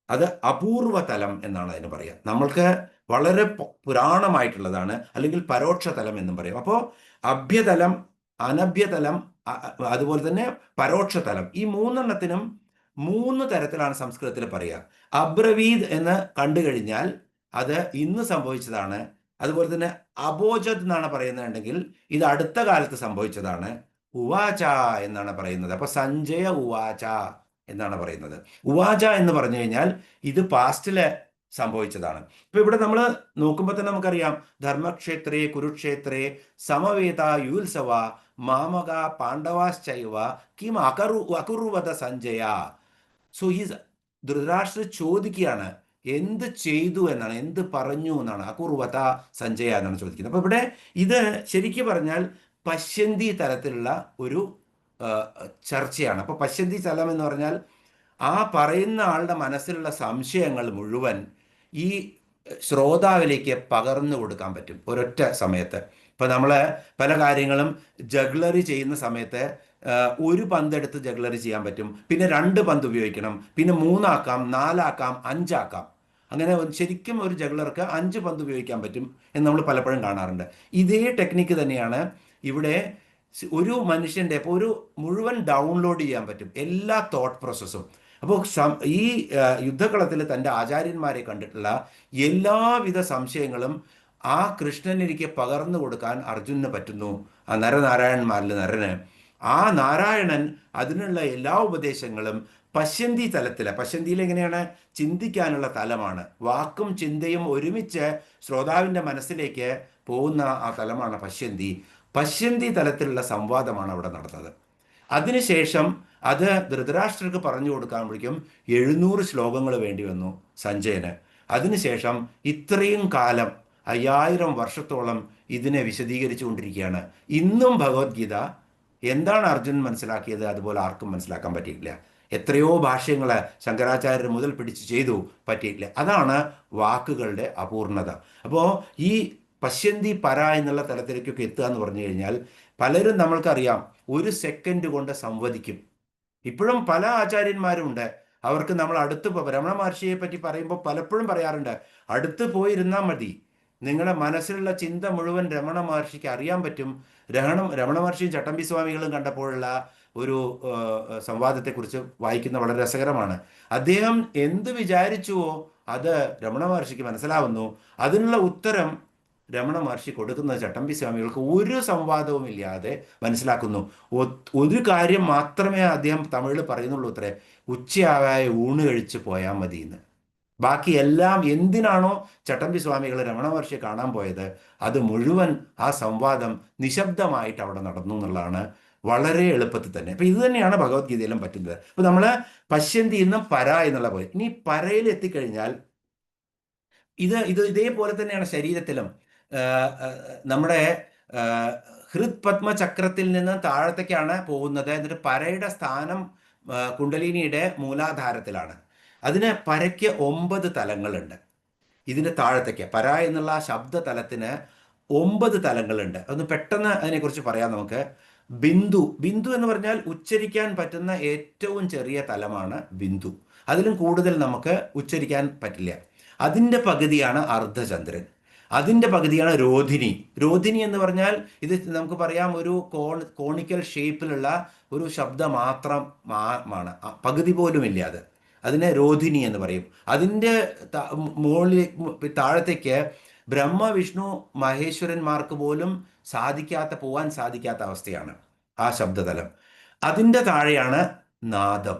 അത് അപൂർവതലം എന്നാണ് അതിന് പറയുക. നമ്മൾക്ക് വളരെ പുരാണമായിട്ടുള്ളതാണ്, അല്ലെങ്കിൽ പരോക്ഷതലം എന്നും പറയും. അപ്പോൾ അഭ്യതലം, അനഭ്യതലം, അതുപോലെ തന്നെ പരോക്ഷതലം, ഈ 3 3 തരത്തിലാണ് സംസ്കൃതത്തിൽ പറയുക. അബ്രവീത് എന്ന് കണ്ടു കഴിഞ്ഞാൽ അത് ഇന്ന് സംഭവിച്ചതാണ്. അതുപോലെ തന്നെ അബോജത് എന്നാണ് പറയുന്നുണ്ടെങ്കിൽ ഇത് അടുത്ത കാലത്ത് സംഭവിച്ചതാണ്. ഉവാച എന്നാണ് പറയുന്നത്. അപ്പോൾ സഞ്ജയ ഉവാച എന്നാണ് പറയുന്നത്. ഉവാച എന്ന് പറഞ്ഞു കഴിഞ്ഞാൽ ഇത് പാസ്റ്റില് സംഭവിച്ചതാണ്. ഇപ്പൊ ഇവിടെ നമ്മൾ നോക്കുമ്പോൾ തന്നെ നമുക്കറിയാം, ധർമ്മക്ഷേത്രേ കുരുക്ഷേത്രേ സമവേത യുത്സവ മാമക പാണ്ഡവാശ്ചൈവ കിം അകുർവത സഞ്ജയ. സോ ഈ ധൃതരാഷ്ട്ര ചോദിക്കുകയാണ്, എന്ത് ചെയ്തു എന്നാണ്, എന്ത് പറഞ്ഞു എന്നാണ്. അകുർവത സഞ്ജയ എന്നാണ് ചോദിക്കുന്നത്. അപ്പോൾ ഇവിടെ ഇത് ശരിക്കും പറഞ്ഞാൽ പശ്യന്തി തലത്തിലുള്ള ഒരു ചർച്ചയാണ്. അപ്പോൾ പശ്യന്തി തലം എന്ന് പറഞ്ഞാൽ ആ പറയുന്ന ആളുടെ മനസ്സിലുള്ള സംശയങ്ങൾ മുഴുവൻ ഈ ശ്രോതാവിലേക്ക് പകർന്നു കൊടുക്കാൻ പറ്റും ഒരൊറ്റ സമയത്ത്. ഇപ്പം നമ്മൾ പല കാര്യങ്ങളും ജഗ്ലറി ചെയ്യുന്ന സമയത്ത് ഒരു പന്തെടുത്ത് ജഗ്ലറി ചെയ്യാൻ പറ്റും, പിന്നെ 2 പന്ത് ഉപയോഗിക്കണം, പിന്നെ 3 ആക്കാം, 4 ആക്കാം, 5 ആക്കാം. അങ്ങനെ ശരിക്കും ഒരു ജഗ്ലർക്ക് 5 പന്ത് ഉപയോഗിക്കാൻ പറ്റും എന്ന് നമ്മൾ പലപ്പോഴും കാണാറുണ്ട്. ഇതേ ടെക്നിക്ക് തന്നെയാണ് ഇവിടെ ഒരു മനുഷ്യൻ്റെ ഇപ്പോൾ ഒരു മുഴുവൻ ഡൗൺലോഡ് ചെയ്യാൻ പറ്റും, എല്ലാ തോട്ട് പ്രോസസ്സും. അപ്പോൾ ഈ യുദ്ധകളത്തിൽ തൻ്റെ ആചാര്യന്മാരെ കണ്ടിട്ടുള്ള എല്ലാവിധ സംശയങ്ങളും ആ കൃഷ്ണനിലേക്ക് പകർന്നു കൊടുക്കാൻ അർജുനന് പറ്റുന്നു. ആ നരനാരായണന്മാരിൽ നരന്, ആ നാരായണൻ അതിനുള്ള എല്ലാ ഉപദേശങ്ങളും പശ്യന്തി തലത്തിൽ, പശ്യന്തിയിൽ എങ്ങനെയാണ്, ചിന്തിക്കാനുള്ള തലമാണ്. വാക്കും ചിന്തയും ഒരുമിച്ച് ശ്രോതാവിൻ്റെ മനസ്സിലേക്ക് പോകുന്ന ആ തലമാണ് പശ്യന്തി. പശ്യന്തി തലത്തിലുള്ള സംവാദമാണ് അവിടെ നടന്നത്. അതിനുശേഷം അത് ധൃതരാഷ്ട്രർക്ക് പറഞ്ഞു കൊടുക്കാമ്പോഴേക്കും 700 ശ്ലോകങ്ങൾ വേണ്ടി വന്നു സഞ്ജയന്. അതിനുശേഷം ഇത്രയും കാലം 5000 വർഷത്തോളം ഇതിനെ വിശദീകരിച്ചു കൊണ്ടിരിക്കുകയാണ്. ഇന്നും ഭഗവത്ഗീത എന്താണ് അർജുനൻ മനസ്സിലാക്കിയത് അതുപോലെ ആർക്കും മനസ്സിലാക്കാൻ പറ്റിയിട്ടില്ല. എത്രയോ ഭാഷ്യങ്ങൾ ശങ്കരാചാര്യർ മുതൽ പിടിച്ച് ചെയ്തു, പറ്റിയിട്ടില്ല. അതാണ് വാക്കുകളുടെ അപൂർണത. അപ്പോൾ ഈ പശ്യന്തി പര എന്നുള്ള തലത്തിലേക്കൊക്കെ എത്തുക എന്ന് പറഞ്ഞു കഴിഞ്ഞാൽ പലരും നമ്മൾക്കറിയാം 1 സെക്കൻഡ് കൊണ്ട് സംവദിക്കും. ഇപ്പോഴും പല ആചാര്യന്മാരും ഉണ്ട്, അവർക്ക് നമ്മൾ അടുത്ത് രമണ മഹർഷിയെ പറ്റി പറയുമ്പോൾ പലപ്പോഴും പറയാറുണ്ട്, അടുത്ത് പോയിരുന്നാൽ മതി, നിങ്ങളുടെ മനസ്സിലുള്ള ചിന്ത മുഴുവൻ രമണ മഹർഷിക്ക് അറിയാൻ പറ്റും. രമണ മഹർഷിയും ചട്ടമ്പി സ്വാമികളും കണ്ടപ്പോഴുള്ള ഒരു സംവാദത്തെക്കുറിച്ച് വായിക്കുന്ന വളരെ രസകരമാണ്. അദ്ദേഹം എന്ത് വിചാരിച്ചുവോ അത് രമണ മഹർഷിക്ക് മനസ്സിലാവുന്നു. അതിനുള്ള ഉത്തരം രമണ മഹർഷി കൊടുക്കുന്നത് ചട്ടമ്പി സ്വാമികൾക്ക് ഒരു സംവാദവും ഇല്ലാതെ മനസ്സിലാക്കുന്നു. ഒരു കാര്യം മാത്രമേ അദ്ദേഹം തമിഴിൽ പറയുന്നുള്ളൂ അത്രേ, ഉച്ചയായ ഊണ് കഴിച്ച് പോയാൽ മതി എന്ന്. ബാക്കി എല്ലാം എന്തിനാണോ ചട്ടമ്പി സ്വാമികൾ രമണ മഹർഷിയെ കാണാൻ പോയത് അത് മുഴുവൻ ആ സംവാദം നിശബ്ദമായിട്ട് അവിടെ നടന്നു എന്നുള്ളതാണ് വളരെ എളുപ്പത്തിൽ തന്നെ. അപ്പൊ ഇത് തന്നെയാണ് ഭഗവത്ഗീതയിലും പറ്റുന്നത്. അപ്പൊ നമ്മള് പശ്യന്തി എന്നും പര എന്നുള്ള പോലെ. ഇനി പരയിൽ എത്തിക്കഴിഞ്ഞാൽ ഇതേപോലെ തന്നെയാണ് ശരീരത്തിലും. നമ്മുടെ ഹൃത്പത്മചക്രത്തിൽ നിന്ന് താഴത്തേക്കാണ് പോകുന്നത്. എന്നിട്ട് പരയുടെ സ്ഥാനം കുണ്ടലിനിയുടെ മൂലാധാരത്തിലാണ്. അതിന് പരയ്ക്ക് 9 തലങ്ങളുണ്ട്. ഇതിൻ്റെ താഴത്തേക്ക് പര എന്നുള്ള ശബ്ദ തലത്തിന് 9 തലങ്ങളുണ്ട്. അതൊന്ന് പെട്ടെന്ന് അതിനെക്കുറിച്ച് പറയാം നമുക്ക്. ബിന്ദു എന്ന് പറഞ്ഞാൽ ഉച്ചരിക്കാൻ പറ്റുന്ന ഏറ്റവും ചെറിയ തലമാണ് ബിന്ദു. അതിലും കൂടുതൽ നമുക്ക് ഉച്ചരിക്കാൻ പറ്റില്ല. അതിൻ്റെ പകുതിയാണ് അർദ്ധചന്ദ്രൻ. അതിൻ്റെ പകുതിയാണ് രോധിനി. രോധിനി എന്ന് പറഞ്ഞാൽ ഇത് നമുക്ക് പറയാം ഒരു കോണിക്കൽ ഷേപ്പിലുള്ള ഒരു ശബ്ദം മാത്രമാണ്, പകുതി പോലും ഇല്ല അത്. അതിനെ രോധിനി എന്ന് പറയും. അതിൻ്റെ മുകളിൽ താഴത്തേക്ക് ബ്രഹ്മ വിഷ്ണു മഹേശ്വരന്മാർക്ക് പോലും പോകാൻ സാധിക്കാത്ത അവസ്ഥയാണ് ആ ശബ്ദതലം. അതിൻ്റെ താഴെയാണ് നാദം.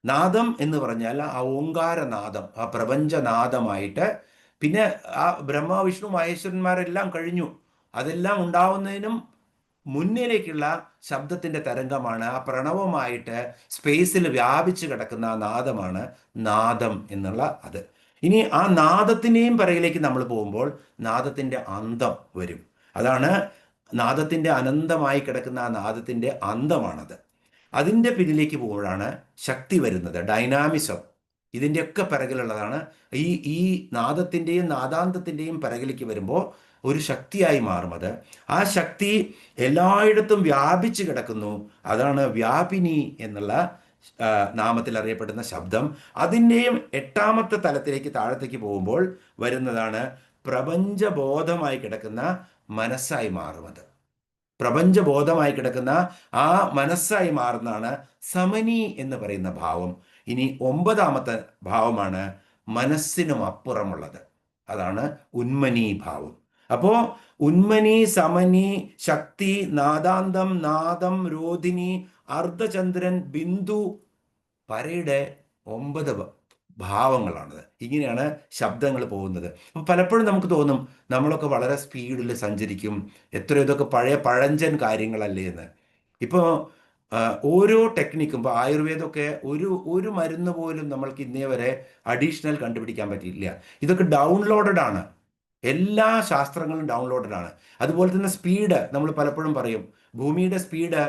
നാദം എന്ന് പറഞ്ഞാൽ ആ ഓങ്കാരനാദം, ആ പ്രപഞ്ചനാദമായിട്ട്. പിന്നെ ആ ബ്രഹ്മ വിഷ്ണു മഹേശ്വരന്മാരെല്ലാം കഴിഞ്ഞു. അതെല്ലാം ഉണ്ടാവുന്നതിനും മുന്നിലേക്കുള്ള ശബ്ദത്തിൻ്റെ തരംഗമാണ് ആ പ്രണവമായിട്ട് സ്പേസിൽ വ്യാപിച്ചു കിടക്കുന്ന ആ നാദമാണ് നാദം എന്നുള്ള അത്. ഇനി ആ നാദത്തിൻ്റെയും പിറകിലേക്ക് നമ്മൾ പോകുമ്പോൾ നാദത്തിൻ്റെ അന്തം വരും. അതാണ് നാദത്തിൻ്റെ അനന്തമായി കിടക്കുന്ന ആ നാദത്തിൻ്റെ അന്തമാണത്. അതിൻ്റെ പിന്നിലേക്ക് പോകുമ്പോഴാണ് ശക്തി വരുന്നത്, ഡൈനാമിസം. ഇതിൻ്റെയൊക്കെ പിറകിലുള്ളതാണ് ഈ നാദത്തിൻ്റെയും നാദാന്തത്തിൻ്റെയും പിറകിലേക്ക് വരുമ്പോൾ ഒരു ശക്തിയായി മാറും അത്. ആ ശക്തി എല്ലായിടത്തും വ്യാപിച്ചു കിടക്കുന്നു. അതാണ് വ്യാപിനി എന്നുള്ള നാമത്തിൽ അറിയപ്പെടുന്ന ശബ്ദം. അതിൻ്റെയും 8ാമത്തെ തലത്തിലേക്ക് താഴത്തേക്ക് പോകുമ്പോൾ വരുന്നതാണ് പ്രപഞ്ചബോധമായി കിടക്കുന്ന മനസ്സായി മാറുന്നത്. പ്രപഞ്ചബോധമായി കിടക്കുന്ന ആ മനസ്സായി മാറുന്നതാണ് സമനി എന്ന് പറയുന്ന ഭാവം. ഇനി 9ാമത്തെ ഭാവമാണ് മനസ്സിനും അപ്പുറമുള്ളത്. അതാണ് ഉന്മനി ഭാവം. അപ്പോൾ ഉന്മനി, സമനി, ശക്തി, നാദാന്തം, നാദം, രോധിനി, അർദ്ധചന്ദ്രൻ, ബിന്ദു, പരയുടെ 9 ഭാവങ്ങളാണത്. ഇങ്ങനെയാണ് ശബ്ദങ്ങൾ പോകുന്നത്. അപ്പം പലപ്പോഴും നമുക്ക് തോന്നും നമ്മളൊക്കെ വളരെ സ്പീഡിൽ സഞ്ചരിക്കും, ഇതൊക്കെ പഴയ പഴഞ്ചൻ കാര്യങ്ങളല്ലേ എന്ന്. ഇപ്പോൾ ഓരോ ടെക്നിക്കും, ഇപ്പോൾ ആയുർവേദമൊക്കെ ഒരു മരുന്ന് പോലും നമ്മൾക്ക് ഇന്നേ വരെ അഡീഷണൽ കണ്ടുപിടിക്കാൻ പറ്റിയില്ല. ഇതൊക്കെ ഡൗൺലോഡഡ് ആണ്. എല്ലാ ശാസ്ത്രങ്ങളും ഡൗൺലോഡഡ് ആണ്. അതുപോലെ തന്നെ സ്പീഡ് നമ്മൾ പലപ്പോഴും പറയും, ഭൂമിയുടെ സ്പീഡ്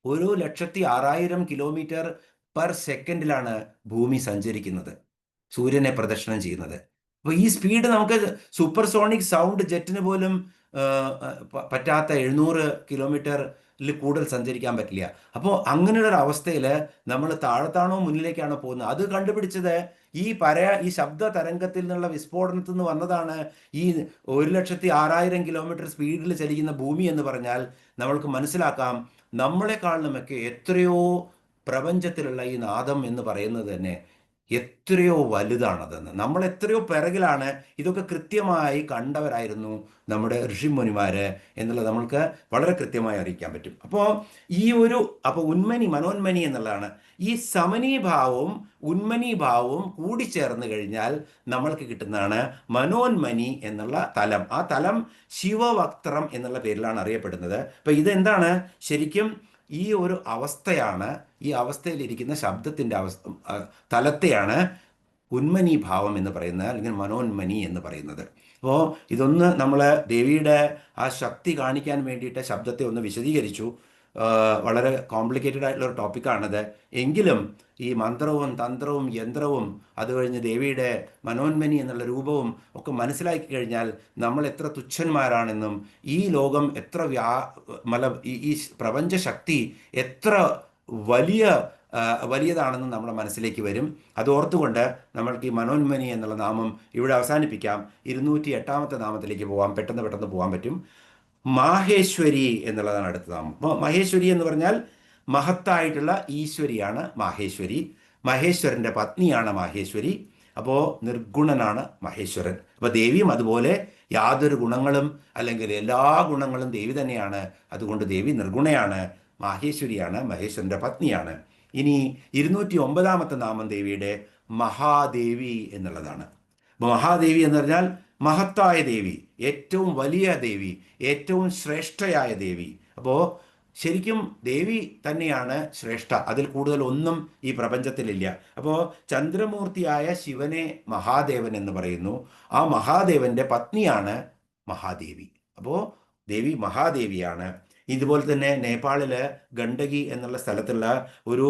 1,06,000 കിലോമീറ്റർ പെർ സെക്കൻഡിലാണ് ഭൂമി സഞ്ചരിക്കുന്നത്, സൂര്യനെ പ്രദക്ഷിണം ചെയ്യുന്നത്. അപ്പോൾ ഈ സ്പീഡ് നമുക്ക് സൂപ്പർസോണിക് സൗണ്ട് ജെറ്റിന് പോലും പറ്റാത്ത 700 കിലോമീറ്ററിൽ കൂടുതൽ സഞ്ചരിക്കാൻ പറ്റില്ല. അപ്പോൾ അങ്ങനെയുള്ളൊരു അവസ്ഥയിൽ നമ്മൾ താഴത്താണോ മുന്നിലേക്കാണോ പോകുന്നത്? അത് കണ്ടുപിടിച്ചത് ഈ ശബ്ദ തരംഗത്തിൽ നിന്നുള്ള വിസ്ഫോടനത്തിൽ നിന്ന് വന്നതാണ്. ഈ 1,06,000 കിലോമീറ്റർ സ്പീഡിൽ ചലിക്കുന്ന ഭൂമി എന്ന് പറഞ്ഞാൽ നമ്മൾക്ക് മനസ്സിലാക്കാം നമ്മളെക്കാളിലുമൊക്കെ എത്രയോ പ്രപഞ്ചത്തിലുള്ള ഈ നാദം എന്ന് പറയുന്നത് തന്നെ എത്രയോ വലുതാണതെന്ന്. നമ്മൾ എത്രയോ പിറകിലാണ്. ഇതൊക്കെ കൃത്യമായി കണ്ടവരായിരുന്നു നമ്മുടെ ഋഷിമുനിമാര് എന്നുള്ളത് നമ്മൾക്ക് വളരെ കൃത്യമായി അറിയിക്കാൻ പറ്റും. അപ്പോൾ ഉന്മനി, മനോന്മനി എന്നുള്ളതാണ്. ഈ സമനീഭാവവും ഉന്മനീഭാവവും കൂടിച്ചേർന്ന് കഴിഞ്ഞാൽ നമ്മൾക്ക് കിട്ടുന്നതാണ് മനോന്മനി എന്നുള്ള തലം. ആ തലം ശിവവക്ത്രം എന്നുള്ള പേരിലാണ് അറിയപ്പെടുന്നത്. അപ്പം ഇതെന്താണ് ശരിക്കും? ഈ ഒരു അവസ്ഥയാണ്, ഈ അവസ്ഥയിലിരിക്കുന്ന ശബ്ദത്തിൻ്റെ തലത്തെയാണ് ഉന്മനി ഭാവം എന്ന് പറയുന്നത്, അല്ലെങ്കിൽ മനോന്മനി എന്ന് പറയുന്നത്. അപ്പോൾ ഇതൊന്ന് നമ്മൾ ദേവിയുടെ ആ ശക്തി കാണിക്കാൻ വേണ്ടിയിട്ട് ശബ്ദത്തെ ഒന്ന് വിശദീകരിച്ചു. വളരെ കോംപ്ലിക്കേറ്റഡ് ആയിട്ടുള്ളൊരു ടോപ്പിക്കാണത്. എങ്കിലും ഈ മന്ത്രവും തന്ത്രവും യന്ത്രവും അത് കഴിഞ്ഞ് ദേവിയുടെ മനോന്മനി എന്നുള്ള രൂപവും ഒക്കെ മനസ്സിലാക്കി കഴിഞ്ഞാൽ നമ്മൾ എത്ര തുച്ഛന്മാരാണെന്നും ഈ ലോകം എത്ര ഈ പ്രപഞ്ചശക്തി എത്ര വലിയതാണെന്നും നമ്മുടെ മനസ്സിലേക്ക് വരും. അതോർത്തുകൊണ്ട് നമ്മൾക്ക് ഈ മനോന്മനി എന്നുള്ള നാമം ഇവിടെ അവസാനിപ്പിക്കാം. 208ാമത്തെ നാമത്തിലേക്ക് പോകാം. പെട്ടെന്ന് പോകാൻ പറ്റും. മാഹേശ്വരി എന്നുള്ളതാണ് അടുത്ത നാമം. മഹേശ്വരി എന്ന് പറഞ്ഞാൽ മഹത്തായിട്ടുള്ള ഈശ്വരിയാണ് മാഹേശ്വരി. മഹേശ്വരൻ്റെ പത്നിയാണ് മാഹേശ്വരി. അപ്പോൾ നിർഗുണനാണ് മഹേശ്വരൻ. അപ്പോൾ ദേവിയും അതുപോലെ യാതൊരു ഗുണങ്ങളും അല്ലെങ്കിൽ എല്ലാ ഗുണങ്ങളും ദേവി തന്നെയാണ്. അതുകൊണ്ട് ദേവി നിർഗുണയാണ്, മാഹേശ്വരിയാണ്, മഹേശ്വരൻ്റെ പത്നിയാണ്. ഇനി 209 നാമം ദേവിയുടെ മഹാദേവി എന്നുള്ളതാണ്. മഹാദേവി എന്ന് പറഞ്ഞാൽ മഹത്തായ ദേവി, ഏറ്റവും വലിയ ദേവി, ഏറ്റവും ശ്രേഷ്ഠയായ ദേവി. അപ്പോൾ ശരിക്കും ദേവി തന്നെയാണ് ശ്രേഷ്ഠ, അതിൽ കൂടുതൽ ഒന്നും ഈ പ്രപഞ്ചത്തിലില്ല. അപ്പോൾ ചന്ദ്രമൂർത്തിയായ ശിവനെ മഹാദേവൻ എന്ന് പറയുന്നു. ആ മഹാദേവന്റെ പത്നിയാണ് മഹാദേവി. അപ്പോൾ ദേവി മഹാദേവിയാണ്. ഇതുപോലെ തന്നെ നേപ്പാളിൽ ഗണ്ഡകി എന്നുള്ള സ്ഥലത്തുള്ള ഒരു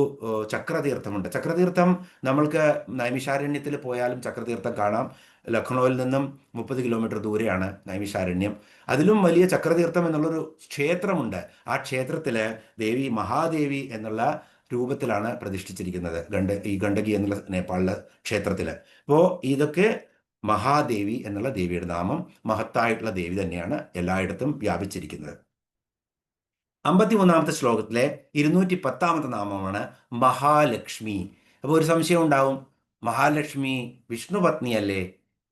ചക്രതീർത്ഥമുണ്ട്. ചക്രതീർത്ഥം നമ്മൾക്ക് നൈമിഷാരണ്യത്തിൽ പോയാലും ചക്രതീർത്ഥം കാണാം. ലക്നൌവിൽ നിന്നും 30 കിലോമീറ്റർ ദൂരെയാണ് നൈമിഷാരണ്യം. അതിലും വലിയ ചക്രതീർത്ഥം എന്നുള്ളൊരു ക്ഷേത്രമുണ്ട്. ആ ക്ഷേത്രത്തിൽ ദേവി മഹാദേവി എന്നുള്ള രൂപത്തിലാണ് പ്രതിഷ്ഠിച്ചിരിക്കുന്നത്, ഈ ഗണ്ഡകി എന്നുള്ള നേപ്പാളിലെ ക്ഷേത്രത്തിൽ. അപ്പോൾ ഇതൊക്കെ മഹാദേവി എന്നുള്ള ദേവിയുടെ നാമം. മഹത്തായിട്ടുള്ള ദേവി തന്നെയാണ് എല്ലായിടത്തും വ്യാപിച്ചിരിക്കുന്നത്. 53 ശ്ലോകത്തിലെ 210 നാമമാണ് മഹാലക്ഷ്മി. അപ്പോൾ ഒരു സംശയം ഉണ്ടാവും, മഹാലക്ഷ്മി വിഷ്ണു പത്നിയല്ലേ,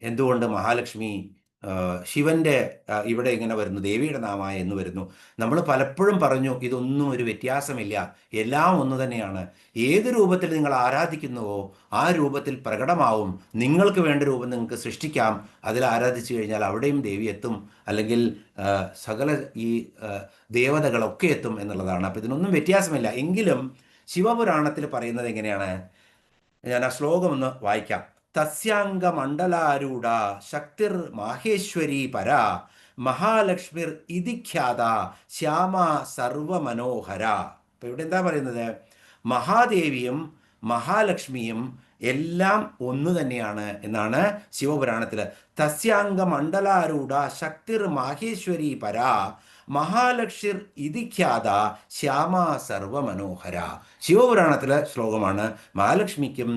എന്തുകൊണ്ട് മഹാലക്ഷ്മി ശിവന്റെ ഇവിടെ ഇങ്ങനെ വരുന്നു, ദേവിയുടെ നാമമായി എന്ന് വരുന്നു? നമ്മൾ പലപ്പോഴും പറഞ്ഞു ഇതൊന്നും ഒരു വ്യത്യാസമില്ല, എല്ലാം ഒന്ന് തന്നെയാണ്. ഏത് രൂപത്തിൽ നിങ്ങൾ ആരാധിക്കുന്നുവോ ആ രൂപത്തിൽ പ്രകടമാവും. നിങ്ങൾക്ക് വേണ്ട രൂപം നിങ്ങൾക്ക് സൃഷ്ടിക്കാം, അതിൽ ആരാധിച്ചു കഴിഞ്ഞാൽ അവിടെയും ദേവി എത്തും, അല്ലെങ്കിൽ സകല ഈ ദേവതകളൊക്കെ എത്തും എന്നുള്ളതാണ്. അപ്പോൾ ഇതിനൊന്നും വ്യത്യാസമില്ല. എങ്കിലും ശിവപുരാണത്തിൽ പറയുന്നത് എങ്ങനെയാണ്? ഞാൻ ആ ശ്ലോകം ഒന്ന് വായിക്കാം. തസ്യാംഗമണ്ഡലാരൂഢ ശക്തിർ മാഹേശ്വരി പരാ മഹാലക്ഷ്മിർ ഇതിഖ്യാത ശ്യാമ സർവമനോഹര. അപ്പൊ ഇവിടെ എന്താ പറയുന്നത്? മഹാദേവിയും മഹാലക്ഷ്മിയും എല്ലാം ഒന്നു തന്നെയാണ് എന്നാണ് ശിവപുരാണത്തിൽ. തസ്യാംഗമണ്ഡലാരൂഢ ശക്തിർ മാഹേശ്വരി പരാ മഹാലക്ഷിർ ഇതിഖ്യാത ശ്യാമ സർവമനോഹര. ശിവപുരാണത്തിലെ ശ്ലോകമാണ്. മഹാലക്ഷ്മിക്കും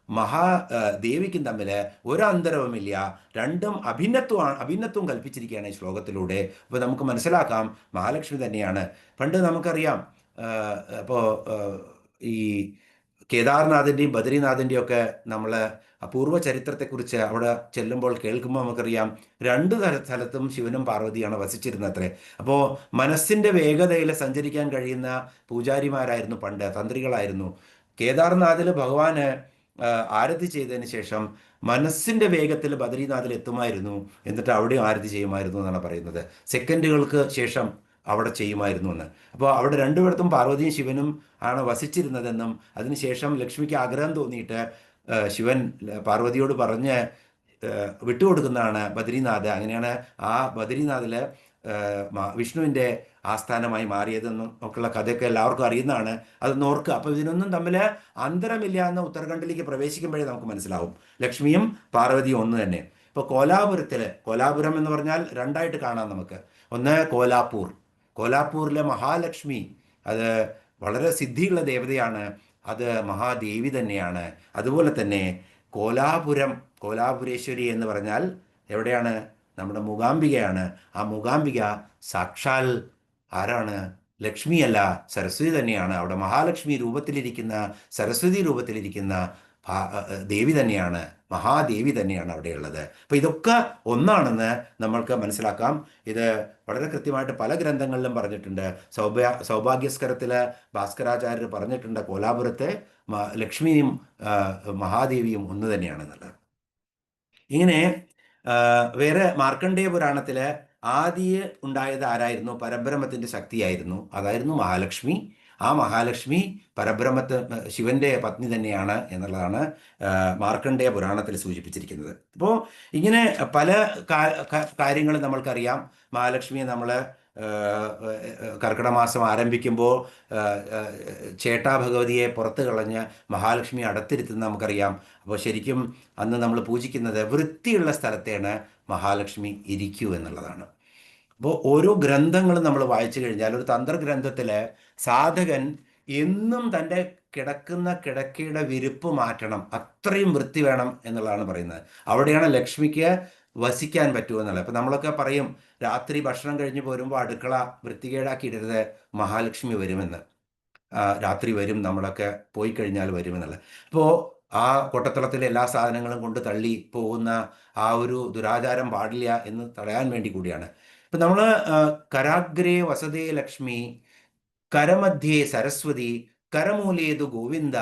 മഹാദേവിക്കും തമ്മിൽ ഒരു അന്തരവുമില്ല, രണ്ടും അഭിന്നത്വം കൽപ്പിച്ചിരിക്കുകയാണ് ഈ ശ്ലോകത്തിലൂടെ. അപ്പോൾ നമുക്ക് മനസ്സിലാക്കാം മഹാലക്ഷ്മി തന്നെയാണ്. പണ്ട് നമുക്കറിയാം, അപ്പോൾ ഈ കേദാർനാഥിൻ്റെയും ബദ്രീനാഥിൻ്റെയും ഒക്കെ നമ്മൾ അപൂർവ ചരിത്രത്തെക്കുറിച്ച് അവിടെ ചെല്ലുമ്പോൾ കേൾക്കുമ്പോൾ നമുക്കറിയാം, രണ്ട് സ്ഥലത്തും ശിവനും പാർവതിയാണ് വസിച്ചിരുന്നത്രേ. അപ്പോൾ മനസ്സിൻ്റെ വേഗതയിൽ സഞ്ചരിക്കാൻ കഴിയുന്ന പൂജാരിമാരായിരുന്നു പണ്ട്, തന്ത്രികളായിരുന്നു. കേദാർനാഥിൽ ഭഗവാന് ആരതി ചെയ്തതിന് ശേഷം മനസ്സിൻ്റെ വേഗത്തിൽ ബദ്രീനാഥിൽ എത്തുമായിരുന്നു, എന്നിട്ട് അവിടെയും ആരതി ചെയ്യുമായിരുന്നു എന്നാണ് പറയുന്നത്. സെക്കൻഡുകൾക്ക് ശേഷം അവിടെ ചെയ്യുമായിരുന്നു എന്ന്. അപ്പോൾ അവിടെ രണ്ടുപേർത്തും പാർവതിയും ശിവനും ആണ് വസിച്ചിരുന്നതെന്നും അതിനുശേഷം ലക്ഷ്മിക്ക് ആഗ്രഹം തോന്നിയിട്ട് ശിവൻ പാർവതിയോട് പറഞ്ഞ് വിട്ടുകൊടുക്കുന്നതാണ് ബദ്രീനാഥ്. അങ്ങനെയാണ് ആ ബദ്രീനാഥിൽ വിഷ്ണുവിൻ്റെ ആസ്ഥാനമായി മാറിയതെന്നും ഒക്കെയുള്ള കഥയൊക്കെ എല്ലാവർക്കും അറിയുന്നതാണ്. അതൊന്ന് ഓർക്കുക. അപ്പോൾ ഇതിനൊന്നും തമ്മിൽ അന്തരമില്ല എന്ന് ഉത്തരാഖണ്ഡിലേക്ക് പ്രവേശിക്കുമ്പോഴേ നമുക്ക് മനസ്സിലാവും. ലക്ഷ്മിയും പാർവതിയും ഒന്ന് തന്നെ. ഇപ്പോൾ കോലാപുരം എന്ന് പറഞ്ഞാൽ രണ്ടായിട്ട് കാണാം നമുക്ക്. ഒന്ന് കോലാപ്പൂരിലെ മഹാലക്ഷ്മി, അത് വളരെ സിദ്ധിയുള്ള ദേവതയാണ്, അത് മഹാദേവി തന്നെയാണ്. അതുപോലെ തന്നെ കോലാപുരേശ്വരി എന്ന് പറഞ്ഞാൽ എവിടെയാണ്? നമ്മുടെ മൂകാംബികയാണ്. ആ മൂകാംബിക സാക്ഷാൽ ആരാണ്? ലക്ഷ്മിയല്ല, സരസ്വതി തന്നെയാണ്. അവിടെ മഹാലക്ഷ്മി രൂപത്തിലിരിക്കുന്ന, സരസ്വതി രൂപത്തിലിരിക്കുന്ന ദേവി തന്നെയാണ്, മഹാദേവി തന്നെയാണ് അവിടെയുള്ളത്. അപ്പോൾ ഇതൊക്കെ ഒന്നാണെന്ന് നമ്മൾക്ക് മനസ്സിലാക്കാം. ഇത് വളരെ കൃത്യമായിട്ട് പല ഗ്രന്ഥങ്ങളിലും പറഞ്ഞിട്ടുണ്ട്. സൗഭാഗ്യസ്കരത്തിൽ ഭാസ്കരാചാര്യർ പറഞ്ഞിട്ടുണ്ട്, കോലാപുരത്തെ ലക്ഷ്മിയും മഹാദേവിയും ഒന്ന് തന്നെയാണെന്നുള്ളത്. ഇങ്ങനെ വേറെ മാർക്കണ്ഡേയ പുരാണത്തിൽ ആദ്യ ഉണ്ടായത് ആരായിരുന്നു? പരബ്രഹ്മത്തിൻ്റെ ശക്തിയായിരുന്നു, അതായിരുന്നു മഹാലക്ഷ്മി. ആ മഹാലക്ഷ്മി ശിവന്റെ പത്നി തന്നെയാണ് എന്നുള്ളതാണ് മാർക്കണ്ഡേയ പുരാണത്തിൽ സൂചിപ്പിച്ചിരിക്കുന്നത്. അപ്പോൾ ഇങ്ങനെ പല കാര്യങ്ങൾ നമ്മൾക്കറിയാം. മഹാലക്ഷ്മിയെ നമ്മൾ കർക്കിടക മാസം ആരംഭിക്കുമ്പോൾ ചേട്ടാ ഭഗവതിയെ പുറത്ത് കളഞ്ഞ് മഹാലക്ഷ്മി അടുത്തിരുത്തുന്ന നമുക്കറിയാം. അപ്പോൾ ശരിക്കും അന്ന് നമ്മൾ പൂജിക്കുന്നത് വൃത്തിയുള്ള സ്ഥലത്താണ് മഹാലക്ഷ്മി ഇരിക്കൂ എന്നുള്ളതാണ്. അപ്പോൾ ഓരോ ഗ്രന്ഥങ്ങളും നമ്മൾ വായിച്ചു കഴിഞ്ഞാൽ, ഒരു തന്ത്രഗ്രന്ഥത്തിൽ സാധകൻ എന്നും തൻ്റെ കിടക്കുന്ന കിടക്കയുടെ വിരിപ്പ് മാറ്റണം, അത്രയും വൃത്തി വേണം എന്നുള്ളതാണ് പറയുന്നത്. അവിടെയാണ് ലക്ഷ്മിക്ക് വസിക്കാൻ പറ്റുമെന്നുള്ളത്. അപ്പം നമ്മളൊക്കെ പറയും, രാത്രി ഭക്ഷണം കഴിഞ്ഞ് പോരുമ്പോൾ അടുക്കള വൃത്തികേടാക്കി ഇടരുത്, മഹാലക്ഷ്മി വരുമെന്ന്. രാത്രി വരും, നമ്മളൊക്കെ പോയി കഴിഞ്ഞാൽ വരുമെന്നുള്ളത്. അപ്പോൾ ആ കൊട്ടത്തളത്തിലെ എല്ലാ സാധനങ്ങളും കൊണ്ട് തള്ളി പോകുന്ന ആ ഒരു ദുരാചാരം പാടില്ല എന്ന് തടയാൻ വേണ്ടി കൂടിയാണ്. ഇപ്പം നമ്മൾ കരാഗ്രേ വസതേ ലക്ഷ്മി, കരമധ്യേ സരസ്വതി, കരമൂലേതു ഗോവിന്ദ,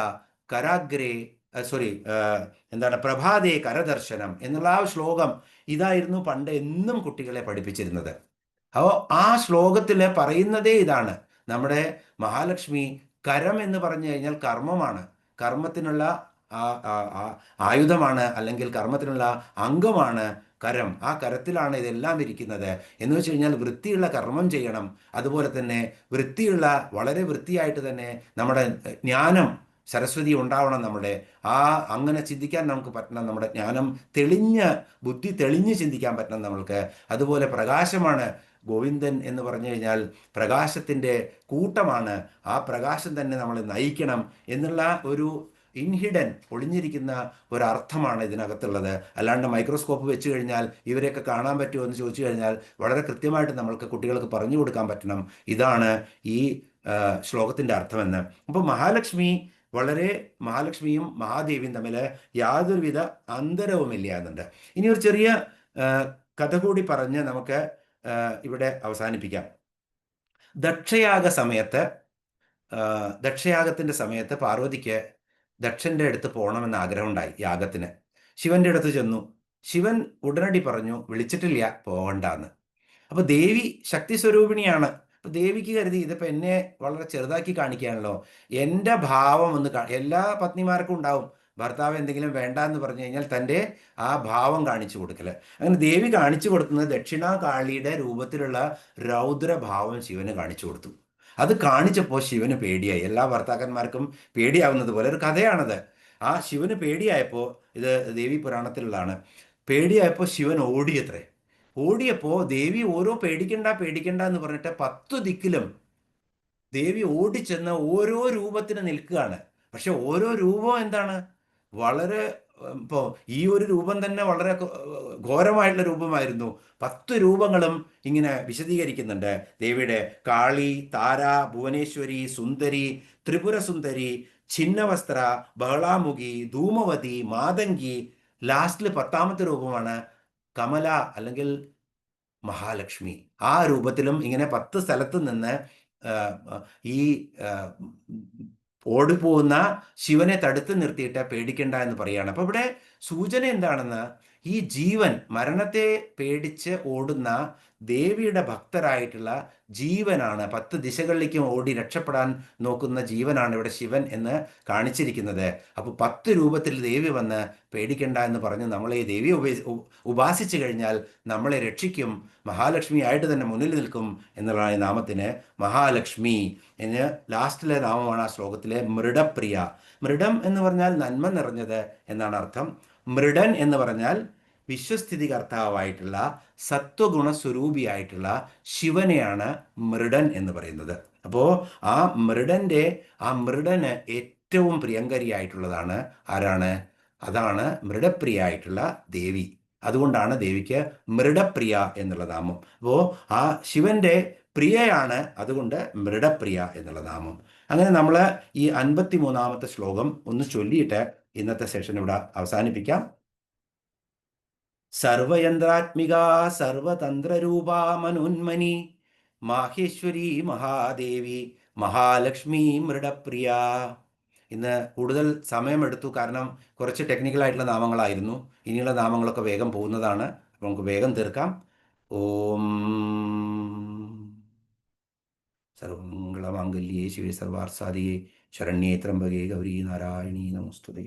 കരാഗ്രേ സോറി എന്താണ് പ്രഭാതേ കരദർശനം എന്നുള്ള ആ ശ്ലോകം ഇതായിരുന്നു പണ്ട് എന്നും കുട്ടികളെ പഠിപ്പിച്ചിരുന്നത്. അപ്പോൾ ആ ശ്ലോകത്തിൽ പറയുന്നതേ ഇതാണ്. നമ്മുടെ മഹാലക്ഷ്മി കരം എന്ന് പറഞ്ഞു കഴിഞ്ഞാൽ കർമ്മമാണ്, കർമ്മത്തിനുള്ള ആയുധമാണ്, അല്ലെങ്കിൽ കർമ്മത്തിനുള്ള അംഗമാണ് കരം. ആ കരത്തിലാണ് ഇതെല്ലാം ഇരിക്കുന്നത്. എന്ന് വെച്ച് കഴിഞ്ഞാൽ വൃത്തിയുള്ള കർമ്മം ചെയ്യണം. അതുപോലെ തന്നെ വൃത്തിയുള്ള, വളരെ വൃത്തിയായിട്ട് തന്നെ നമ്മുടെ ജ്ഞാനം സരസ്വതി ഉണ്ടാവണം. നമ്മുടെ അങ്ങനെ ചിന്തിക്കാൻ നമുക്ക് പറ്റണം. നമ്മുടെ ജ്ഞാനം തെളിഞ്ഞ്, ബുദ്ധി തെളിഞ്ഞ് ചിന്തിക്കാൻ പറ്റണം നമ്മൾക്ക്. അതുപോലെ പ്രകാശമാണ് ഗോവിന്ദൻ എന്ന് പറഞ്ഞു കഴിഞ്ഞാൽ പ്രകാശത്തിൻ്റെ കൂട്ടമാണ്. ആ പ്രകാശം തന്നെ നമ്മളെ നയിക്കണം എന്നുള്ള ഒരു ഇൻഹിഡൻ, ഒളിഞ്ഞിരിക്കുന്ന ഒരർത്ഥമാണ് ഇതിനകത്തുള്ളത്. അല്ലാണ്ട് മൈക്രോസ്കോപ്പ് വെച്ച് കഴിഞ്ഞാൽ ഇവരെയൊക്കെ കാണാൻ പറ്റുമോ എന്ന് ചോദിച്ചു കഴിഞ്ഞാൽ വളരെ കൃത്യമായിട്ട് നമ്മൾക്ക് കുട്ടികൾക്ക് പറഞ്ഞു കൊടുക്കാൻ പറ്റണം. ഇതാണ് ഈ ശ്ലോകത്തിൻ്റെ അർത്ഥമെന്ന്. അപ്പോൾ മഹാലക്ഷ്മിയും മഹാദേവിയും തമ്മിൽ യാതൊരുവിധ അന്തരവുമില്ല എന്നുണ്ട്. ഇനി ഒരു ചെറിയ കഥ കൂടി പറഞ്ഞ് നമുക്ക് ഇവിടെ അവസാനിപ്പിക്കാം. ദക്ഷയാഗത്തിൻ്റെ സമയത്ത് പാർവതിക്ക് ദക്ഷൻ്റെ അടുത്ത് പോകണമെന്ന് ആഗ്രഹമുണ്ടായി യാഗത്തിന്. ശിവന്റെ അടുത്ത് ചെന്നു. ശിവൻ ഉടനടി പറഞ്ഞു, വിളിച്ചിട്ടില്ല, പോകണ്ടെന്ന്. അപ്പോൾ ദേവി ശക്തി സ്വരൂപിണിയാണ്. അപ്പോൾ ദേവിക്ക് കരുതി ഇതിപ്പോൾ എന്നെ വളരെ ചെറുതാക്കി കാണിക്കുകയാണല്ലോ, എൻ്റെ ഭാവം ഒന്ന് എല്ലാ പത്നിമാർക്കും ഉണ്ടാവും, ഭർത്താവ് എന്തെങ്കിലും വേണ്ട എന്ന് പറഞ്ഞു കഴിഞ്ഞാൽ തൻ്റെ ആ ഭാവം കാണിച്ചു കൊടുക്കൽ. അങ്ങനെ ദേവി കാണിച്ചു കൊടുക്കുന്നത് ദക്ഷിണാകാളിയുടെ രൂപത്തിലുള്ള രൗദ്രഭാവം ശിവന് കാണിച്ചു കൊടുത്തു. അത് കാണിച്ചപ്പോൾ ശിവന് പേടിയായി. എല്ലാ ഭർത്താക്കന്മാർക്കും പേടിയാവുന്നത് പോലെ ഒരു കഥയാണത്. ആ ശിവന് പേടിയായപ്പോൾ, ഇത് ദേവി പുരാണത്തിലുള്ളതാണ്, പേടിയായപ്പോൾ ശിവൻ ഓടിയത്രേ. ഓടിയപ്പോൾ ദേവി ഓരോ പേടിക്കണ്ട എന്ന് പറഞ്ഞിട്ട് 10 ദിക്കിലും ദേവി ഓടിച്ചെന്ന് ഓരോ രൂപത്തിന് നിൽക്കുകയാണ്. പക്ഷെ ഓരോ രൂപവും എന്താണ്, വളരെ ഇപ്പോൾ ഈ ഒരു രൂപം തന്നെ വളരെ ഘോരമായിട്ടുള്ള രൂപമായിരുന്നു. 10 രൂപങ്ങളും ഇങ്ങനെ വിശദീകരിക്കുന്നുണ്ട്. ദേവിയുടെ കാളി, താര, ഭുവനേശ്വരി, സുന്ദരി, ത്രിപുര സുന്ദരി, ഛിന്നവസ്ത്ര, ബഹളാമുഖി, ധൂമവതി, മാതങ്കി, ലാസ്റ്റിൽ 10ാമത്തെ രൂപമാണ് കമല അല്ലെങ്കിൽ മഹാലക്ഷ്മി. ആ രൂപത്തിലും ഇങ്ങനെ 10 സ്ഥലത്ത് നിന്ന് ഈ ഓടിപ്പോകുന്ന ശിവനെ തടുത്ത് നിർത്തിയിട്ട് പേടിക്കണ്ട എന്ന് പറയുകയാണ്. അപ്പോൾ ഇവിടെ സൂചന എന്താണെന്ന്, ഈ ജീവൻ, മരണത്തെ പേടിച്ച് ഓടുന്ന ദേവിയുടെ ഭക്തരായിട്ടുള്ള ജീവനാണ്, 10 ദിശകളിലേക്കും ഓടി രക്ഷപ്പെടാൻ നോക്കുന്ന ജീവനാണ് ഇവിടെ ശിവൻ എന്ന് കാണിച്ചിരിക്കുന്നത്. അപ്പോൾ 10 രൂപത്തിൽ ദേവി വന്ന് പേടിക്കണ്ട എന്ന് പറഞ്ഞ് നമ്മളെ ഈ ദേവിയെ ഉപാസിച്ചു കഴിഞ്ഞാൽ നമ്മളെ രക്ഷിക്കും, മഹാലക്ഷ്മി ആയിട്ട് തന്നെ മുന്നിൽ നിൽക്കും എന്നുള്ള ഈ നാമത്തിന് മഹാലക്ഷ്മി എന്ന് ലാസ്റ്റിലെ നാമമാണ് ആ ശ്ലോകത്തിലെ മൃഡപ്രിയ. മൃഡം എന്ന് പറഞ്ഞാൽ നന്മ നിറഞ്ഞത് എന്നാണ് അർത്ഥം. മൃഡൻ എന്ന് പറഞ്ഞാൽ വിശ്വസ്ഥിതി കർത്താവായിട്ടുള്ള സത്വഗുണ സ്വരൂപിയായിട്ടുള്ള ശിവനെയാണ് മൃഡൻ എന്ന് പറയുന്നത്. അപ്പോൾ ആ മൃഡന് ഏറ്റവും പ്രിയങ്കരിയായിട്ടുള്ളതാണ് ആരാണ്? അതാണ് മൃഡപ്രിയ ആയിട്ടുള്ള ദേവി. അതുകൊണ്ടാണ് ദേവിക്ക് മൃഡപ്രിയ എന്നുള്ള നാമം. അപ്പോൾ ആ ശിവന്റെ പ്രിയയാണ്, അതുകൊണ്ട് മൃഡപ്രിയ എന്നുള്ള നാമം. അങ്ങനെ നമ്മൾ ഈ 53ാമത്തെ ശ്ലോകം ഒന്ന് ചൊല്ലിയിട്ട് ഇന്നത്തെ സെഷൻ ഇവിടെ അവസാനിപ്പിക്കാം. സർവയന്ത്രാത്മിക സർവതന്ത്രരൂപാ മനോന്മനി മാഹേശ്വരി മഹാദേവി മഹാലക്ഷ്മി മൃഡപ്രിയ. ഇന്ന് കൂടുതൽ സമയമെടുത്തു, കാരണം കുറച്ച് ടെക്നിക്കലായിട്ടുള്ള നാമങ്ങളായിരുന്നു. ഇനിയുള്ള നാമങ്ങളൊക്കെ വേഗം പോകുന്നതാണ്. അപ്പോൾ നമുക്ക് വേഗം തീർക്കാം. ഓം സർവമംഗളമാംഗല്യേ ശിവേ സർവാർത്ഥാദികേ ശരണ്യേ ത്രംബകേ ഗൗരി നാരായണീ നമോസ്തുതേ.